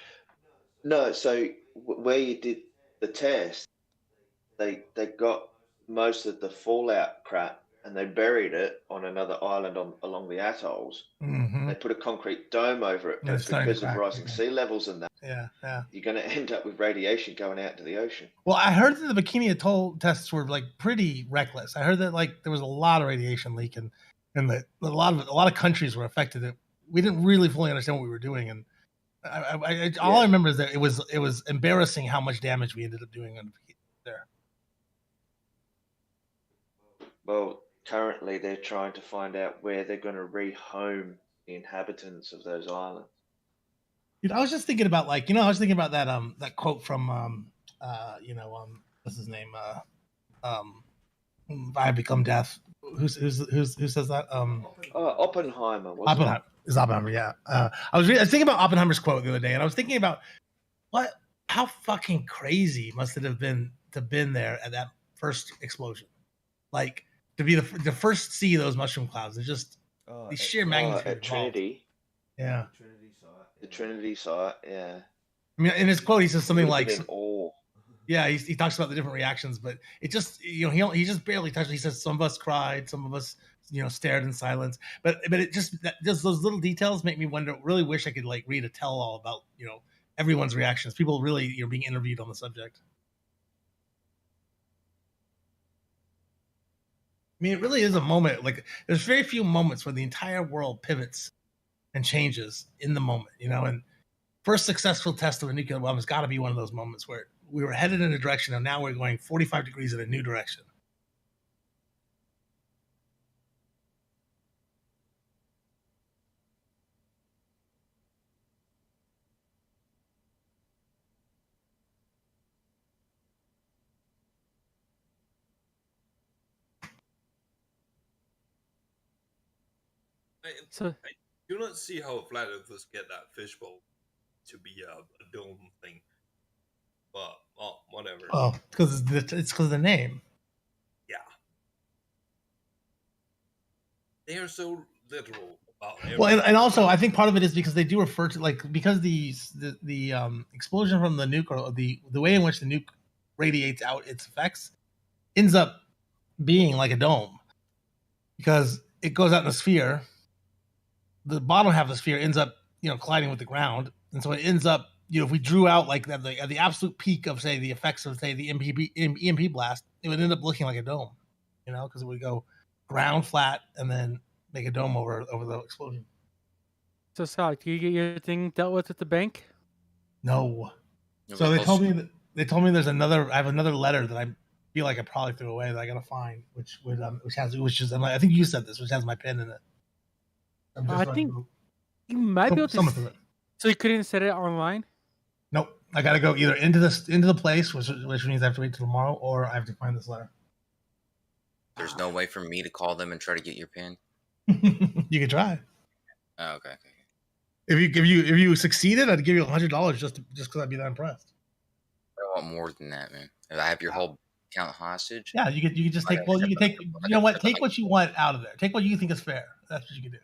No, so where you did the test, they got most of the fallout crap and they buried it on another island along the atolls. Mm-hmm. They put a concrete dome over it, but because of rising sea levels and that, you're going to end up with radiation going out to the ocean. Well, I heard that the Bikini Atoll tests were like pretty reckless. I heard that there was a lot of radiation leaking, and that a lot of countries were affected. We didn't really fully understand what we were doing, and all I remember is that it was embarrassing how much damage we ended up doing there. Well, currently they're trying to find out where they're going to rehome the inhabitants of those islands. Dude, I was just thinking about that quote from what's his name? I become death. Who says that? Oppenheimer. Oppenheimer, yeah. I was thinking about Oppenheimer's quote the other day, and I was thinking about how fucking crazy must it have been to been there at that first explosion, like to be the first to see those mushroom clouds. It's just the sheer magnitude. At Trinity. Yeah. The Trinity site. Yeah. I mean, in his quote, he says something like, "Oh." Yeah, he talks about the different reactions, but it just he just barely touched. He says some of us cried, some of us stared in silence, but it just those little details make me really wish I could read a tell all about everyone's reactions. People really being interviewed on the subject. I mean, it really is a moment. There's very few moments where the entire world pivots and changes in the moment, and first successful test of a nuclear bomb has got to be one of those moments where we were headed in a direction and now we're going 45 degrees in a new direction. So I do not see how flat earthers get that fishbowl to be a dome thing. But whatever. Oh, because it's because of the name. Yeah. They are so literal about everything. Well, and also I think part of it is because they do refer to because the explosion from the nuke, or the way in which the nuke radiates out its effects ends up being like a dome, because it goes out in a sphere. The bottom half of the sphere ends up colliding with the ground, and so it ends up if we drew out like at the absolute peak of say the effects of say the EMP blast, it would end up looking like a dome, because it would go ground flat and then make a dome over the explosion. So Scott, do you get your thing dealt with at the bank? No. So they told me there's another. I have another letter that I feel like I probably threw away that I gotta find, which is I think you said this, which has my pen in it. I think you might be able to. Through it. So you couldn't set it online? Nope. I gotta go either into the place, which means I have to wait till tomorrow, or I have to find this letter. There's no way for me to call them and try to get your pin. You could try. Oh, okay. If you succeeded, I'd give you $100 just because I'd be that impressed. I want more than that, man. If I have your whole account hostage. Yeah, you could just take. Well, you could take. You know what? Take what you want out of there. Take what you think is fair. That's what you can do.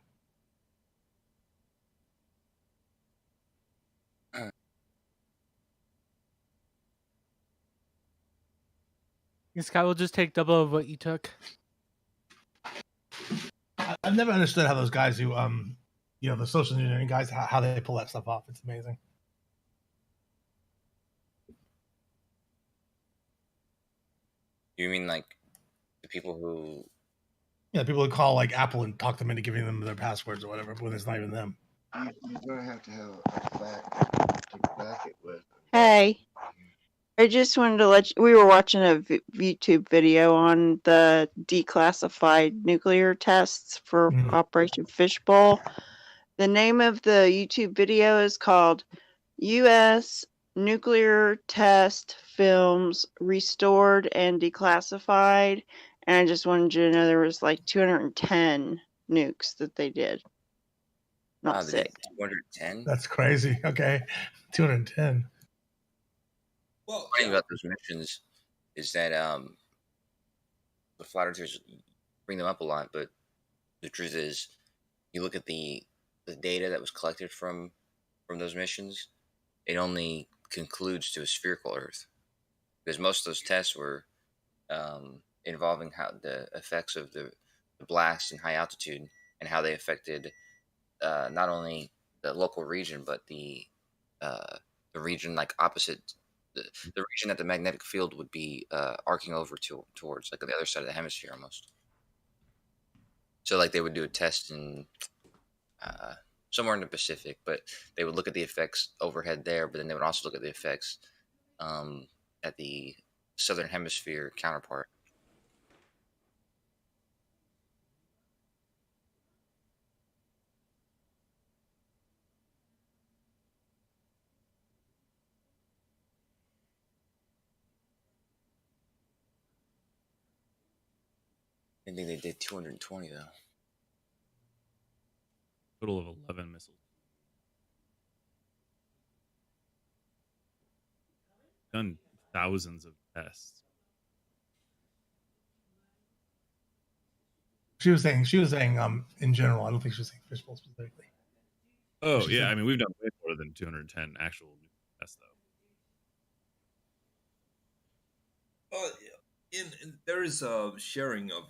This guy will just take double of what you took. I've never understood how those guys who the social engineering guys, how they pull that stuff off. It's amazing. You mean like the people who? Yeah, people who call like Apple and talk them into giving them their passwords or whatever when it's not even them. You're gonna have to have a back it with. Hey, I just wanted to let you. We were watching a YouTube video on the declassified nuclear tests for Operation Fishbowl. The name of the YouTube video is called U.S. Nuclear Test Films Restored and Declassified. And I just wanted you to know there was like 210 nukes that they did. Not 6. 210? That's crazy. Okay. 210. Well, the thing about those missions is that the flat earthers bring them up a lot, but the truth is, you look at the data that was collected from those missions, it only concludes to a spherical Earth, because most of those tests were involving how the effects of the blast in high altitude and how they affected not only the local region but the region like opposite the region that the magnetic field would be arcing over towards, like on the other side of the hemisphere almost. So like they would do a test in somewhere in the Pacific, but they would look at the effects overhead there, but then they would also look at the effects at the southern hemisphere counterpart. I think they did 220 though. Total of 11 missiles. Done thousands of tests. She was saying in general. I don't think she was saying Fishbowl specifically. Oh yeah, I mean we've done way more than 210 actual tests though. There is a sharing of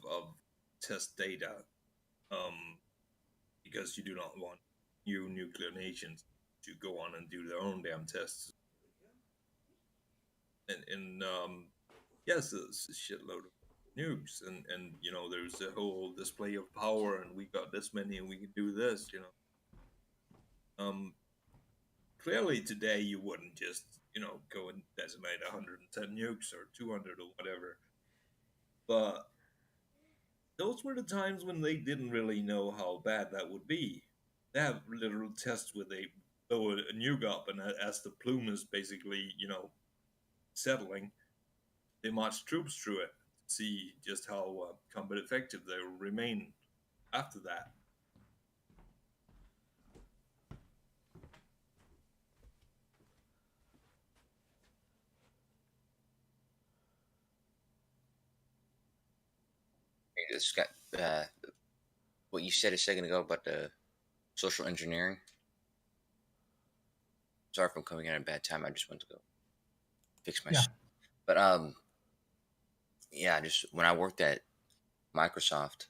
test data, because you do not want new nuclear nations to go on and do their own damn tests. And yes, there's a shitload of nukes, and there's a whole display of power, and we got this many, and we can do this. Clearly today you wouldn't just go and designate 110 nukes or 200 or whatever. But those were the times when they didn't really know how bad that would be. They have literal tests where they blow a nuke up, and as the plume is basically, settling, they march troops through it to see just how combat effective they will remain after that. Scott, what you said a second ago about the social engineering. Sorry if I'm coming in at a bad time. I just went to go fix my Yeah. But yeah, just when I worked at Microsoft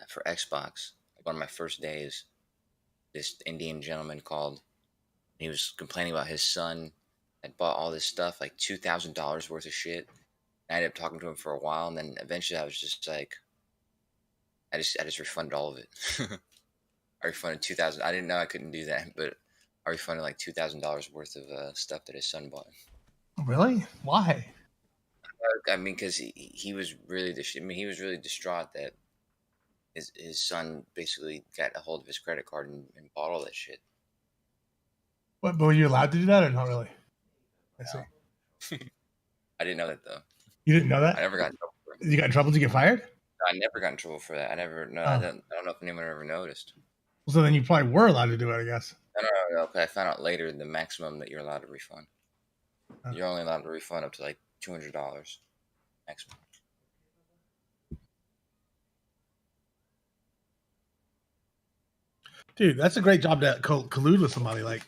for Xbox, like one of my first days, this Indian gentleman called. And he was complaining about his son had bought all this stuff, like $2,000 worth of shit. And I ended up talking to him for a while, and then eventually I was just like, I just refunded all of it. I refunded 2,000. I didn't know I couldn't do that, but I refunded like $2,000 worth of stuff that his son bought. Really? Why? I mean, because he was really he was really distraught that his son basically got a hold of his credit card and bought all that shit. What? But were you allowed to do that or not really? I see. I didn't know that though. You didn't know that? I never got in trouble for it. You got in trouble to get fired? I never got in trouble for that. I never. No, Oh. I don't know if anyone ever noticed. So then you probably were allowed to do it, I guess. No. Okay, I found out later the maximum that you're allowed to refund. You're only allowed to refund up to like $200 maximum. Dude, that's a great job to collude with somebody. Like,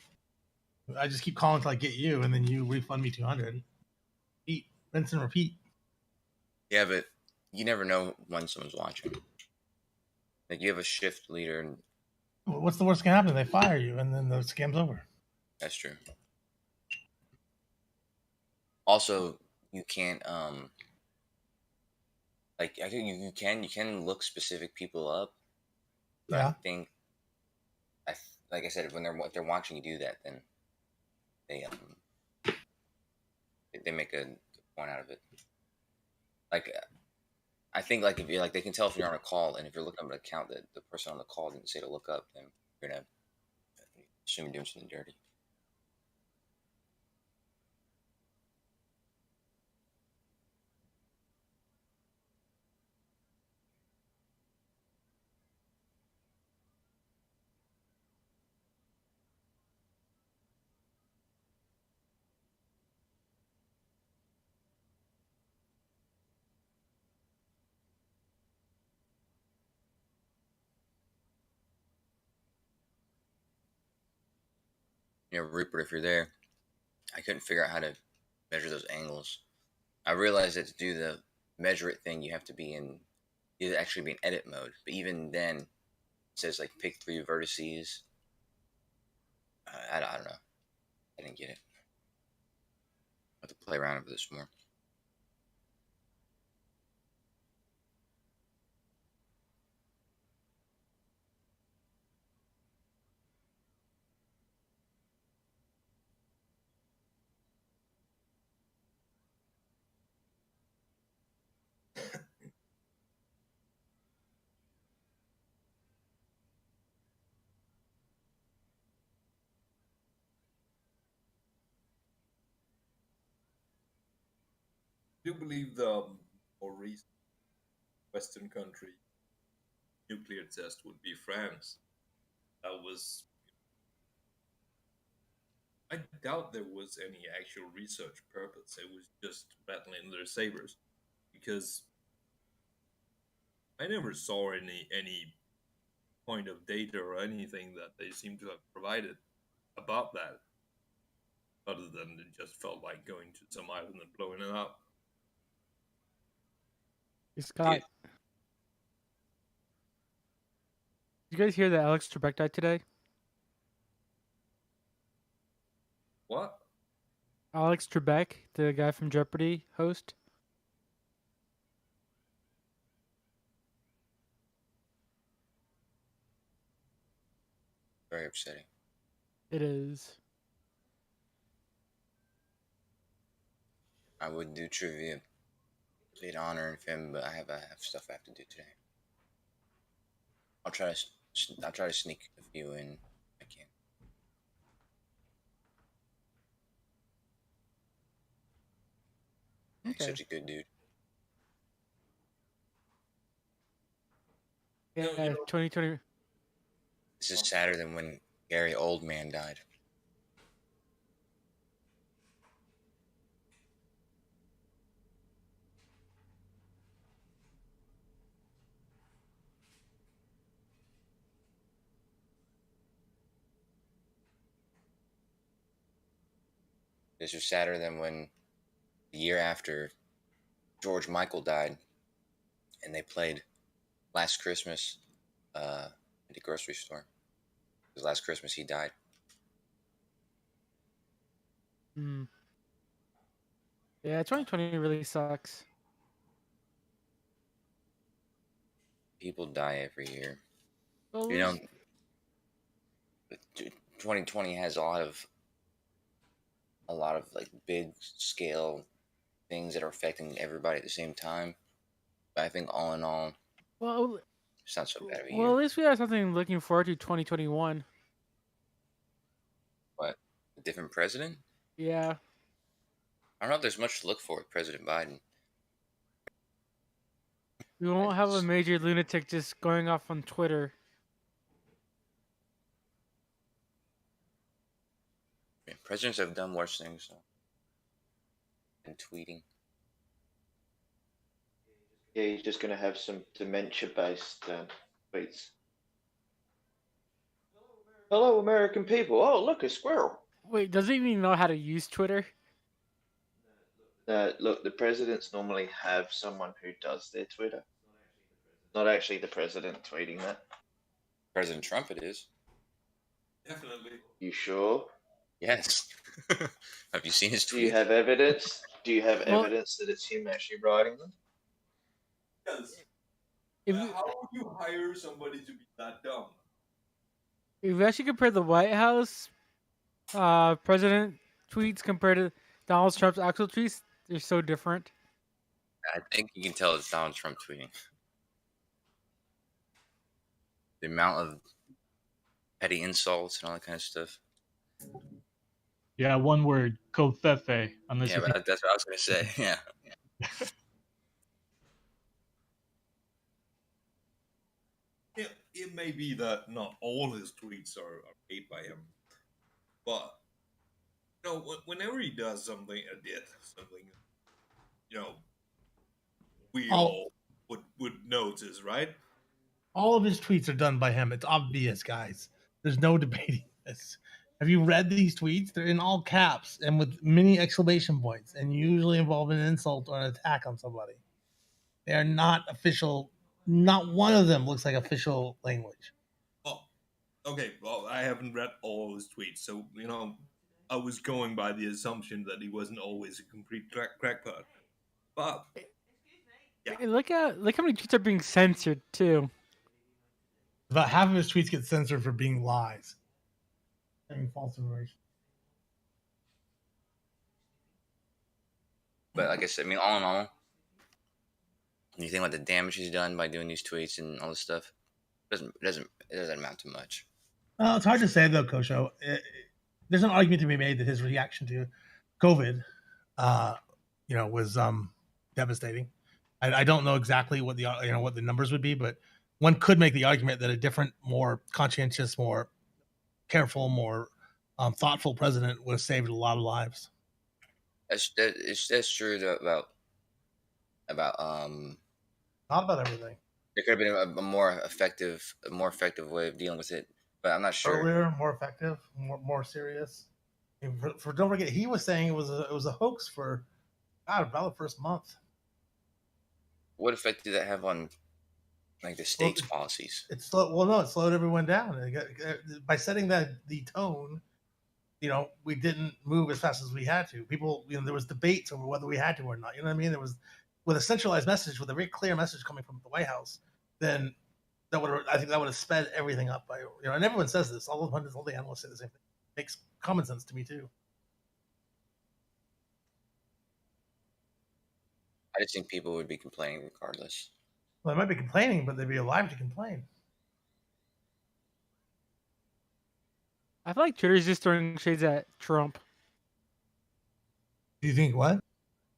I just keep calling until I get you, and then you refund me 200. Eat, rinse and repeat. Yeah, but you never know when someone's watching. Like you have a shift leader, and What's the worst that can happen? They fire you, and then the scam's over. that's true. Also, you can't like I think you can look specific people up. But Yeah. I think like I said, if they're watching you do that, then they make a point out of it. Like I think like if you like they can tell if you're on a call, and if you're looking up an account that the person on the call didn't say to look up, then you're gonna assume you're doing something dirty. You know, Rupert, if you're there, I couldn't figure out how to measure those angles. I realized that to do the measure it thing, you have to be in actually be in edit mode. But even then, it says like pick 3 vertices. I don't know. I didn't get it. I'll have to play around with this more. I do believe the more recent Western country nuclear test would be France. That was. I doubt there was any actual research purpose. It was just battling their sabers, because I never saw any point of data or anything that they seem to have provided about that, other than it just felt like going to some island and blowing it up. Hey, Scott. Did you guys hear that Alex Trebek died today? What? Alex Trebek, the guy from Jeopardy host. Very upsetting. It is. I would do trivia in honor of him, but I have stuff I have to do today. I'll try to sneak a few in if I can. He's such a good dude. Yeah, 2020. This is sadder than when Gary Oldman died. This was sadder than when the year after George Michael died, and they played Last Christmas at the grocery store. Because last Christmas he died. Hmm. Yeah, 2020 really sucks. People die every year. Well, You know, 2020 has a lot of like big scale things that are affecting everybody at the same time. But I think all in all, well, it's not so bad of a well, year. at least we have something looking forward to 2021. What? A different president? Yeah. I don't know if there's much to look for with President Biden. We won't have a major lunatic just going off on Twitter. I mean, presidents have done worse things than tweeting. Yeah, you're just going to have some dementia-based tweets. Hello, American people. Oh, look, a squirrel. Wait, does he even know how to use Twitter? Look, the presidents normally have someone who does their Twitter. Not actually the president tweeting that. President Trump it is. Definitely. You sure? Yes. Have you seen his tweets? Do you have evidence? Do you have evidence that it's him actually writing them? Yes. How would you hire somebody to be that dumb? If we actually compare the White House president tweets compared to Donald Trump's actual tweets, they're so different. I think you can tell it's Donald Trump tweeting. The amount of petty insults and all that kind of stuff. Yeah, one word, covfefe. Unless Yeah, you think... but that's what I was going to say. Yeah. It may be that not all his tweets are made by him, but you know, whenever he does something, you know, we all would notice, right? All of his tweets are done by him. It's obvious, guys. There's no debating this. Have you read these tweets? They're in all caps and with many exclamation points, and usually involve an insult or an attack on somebody. They are not official. Not one of them looks like official language. Oh, okay. Well, I haven't read all his tweets, so you know, I was going by the assumption that he wasn't always a complete crackpot. But yeah. Look how many tweets are being censored too. About half of his tweets get censored for being lies, having false information. But like I said, I mean, all in all, when you think about the damage he's done by doing these tweets and all this stuff, it doesn't amount to much. Well, it's hard to say though, Kosho. There's an argument to be made that his reaction to COVID, was devastating. I don't know exactly what the numbers would be, but one could make the argument that a different, more conscientious, more careful, more thoughtful president would have saved a lot of lives. That's true about not about everything. There could have been a more effective way of dealing with it, but I'm not sure. Earlier, more effective, more serious. Don't forget, he was saying it was a hoax for about the first month. What effect did that have on like the state's policies? It slowed everyone down. By setting the tone, we didn't move as fast as we had to. People, there was debates over whether we had to or not. You know what I mean? There was, with a centralized message, with a very clear message coming from the White House, then I think that would have sped everything up. And everyone says this. All the pundits, all the analysts say the same thing. Makes common sense to me too. I just think people would be complaining regardless. Well, they might be complaining, but they'd be alive to complain. I feel like Twitter's just throwing shades at Trump. Do you think what?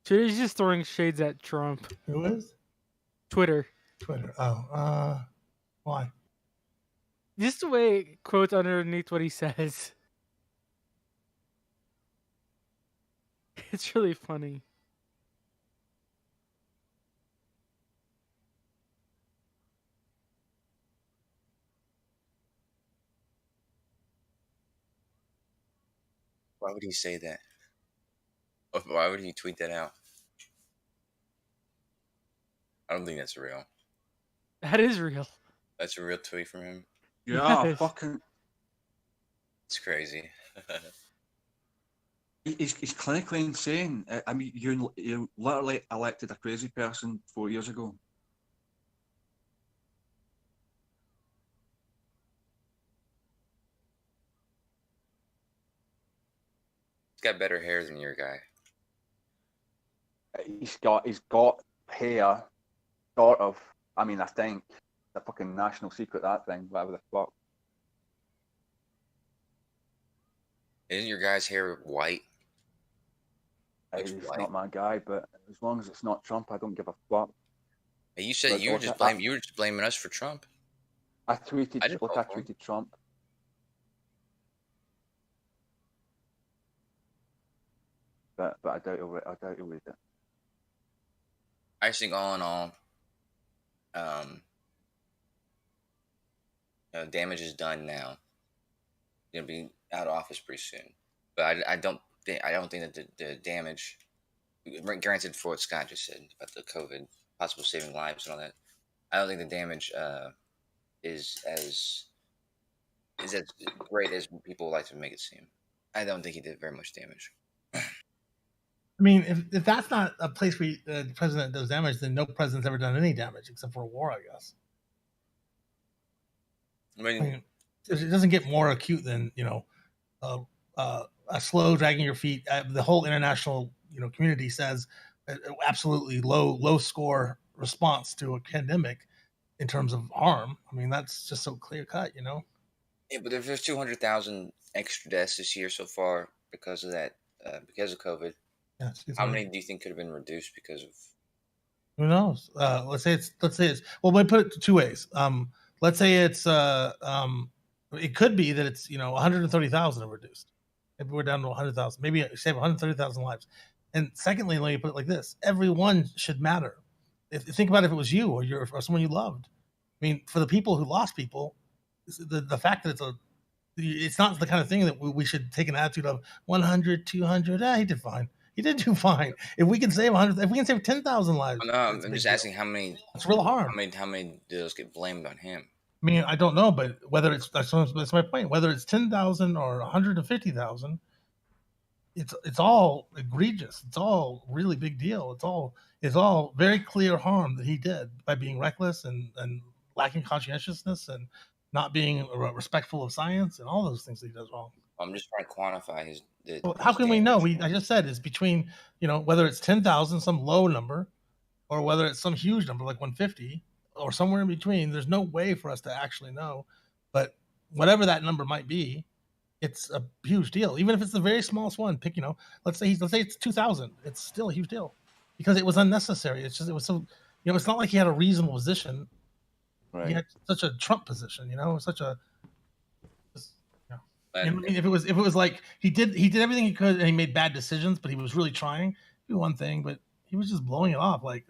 Twitter's just throwing shades at Trump. Who is? Twitter. Oh, why? Just the way it quotes underneath what he says. It's really funny. Why would he say that? Why would he tweet that out? I don't think that's real. That is real. That's a real tweet from him. Yeah, Yes. fucking. It's crazy. He's clinically insane. I mean, you literally elected a crazy person 4 years ago. He's got better hair than your guy. He's got hair, sort of. I mean, I think it's a fucking national secret, that thing, whatever the fuck. Isn't your guy's hair white? He's not my guy, but as long as it's not Trump, I don't give a fuck. Hey, you said Look, you were just blaming us for Trump. I tweeted Trump. But I doubt he'll read it. I think all in all, damage is done now. He's gonna be out of office pretty soon. But I don't think that the damage, granted for what Scott just said about the COVID, possible saving lives and all that, I don't think the damage is as great as people like to make it seem. I don't think he did very much damage. I mean, if that's not a place where the president does damage, then no president's ever done any damage except for a war, I guess. I mean, it doesn't get more acute than a slow dragging your feet. The whole international community says absolutely low score response to a pandemic in terms of harm. I mean, that's just so clear cut, Yeah, but there's 200,000 extra deaths this year so far because of that, because of COVID. Yeah, how many do you think could have been reduced because of? Who knows? Let's say it's. Well, we put it two ways. Let's say it's. It could be that it's 130,000 are reduced. Maybe we're down to 100,000. Maybe save 130,000 lives. And secondly, let me put it like this: everyone should matter. Think about if it was you or someone you loved. I mean, for the people who lost people, the fact that it's not the kind of thing that we should take an attitude of 100, 200. He did fine. He did do fine. If we can save 100, if we can save 10,000 lives, No, I'm just asking how many. It's real harm. How many do those get blamed on him? I mean, I don't know, but whether that's my point. Whether it's 10,000 or 150,000, it's all egregious. It's all really big deal. It's all very clear harm that he did by being reckless and lacking conscientiousness and not being respectful of science and all those things that he does wrong. I'm just trying to quantify his. Well, how can we know? I just said it's between whether it's 10,000, some low number, or whether it's some huge number like 150, or somewhere in between. There's no way for us to actually know, but whatever that number might be, it's a huge deal. Even if it's the very smallest one, let's say it's 2,000. It's still a huge deal because it was unnecessary. It was so it's not like he had a reasonable position. Right. He had such a Trump position. Such a. I mean, if it was like he did everything he could and he made bad decisions, but he was really trying, it'd be one thing, but he was just blowing it off like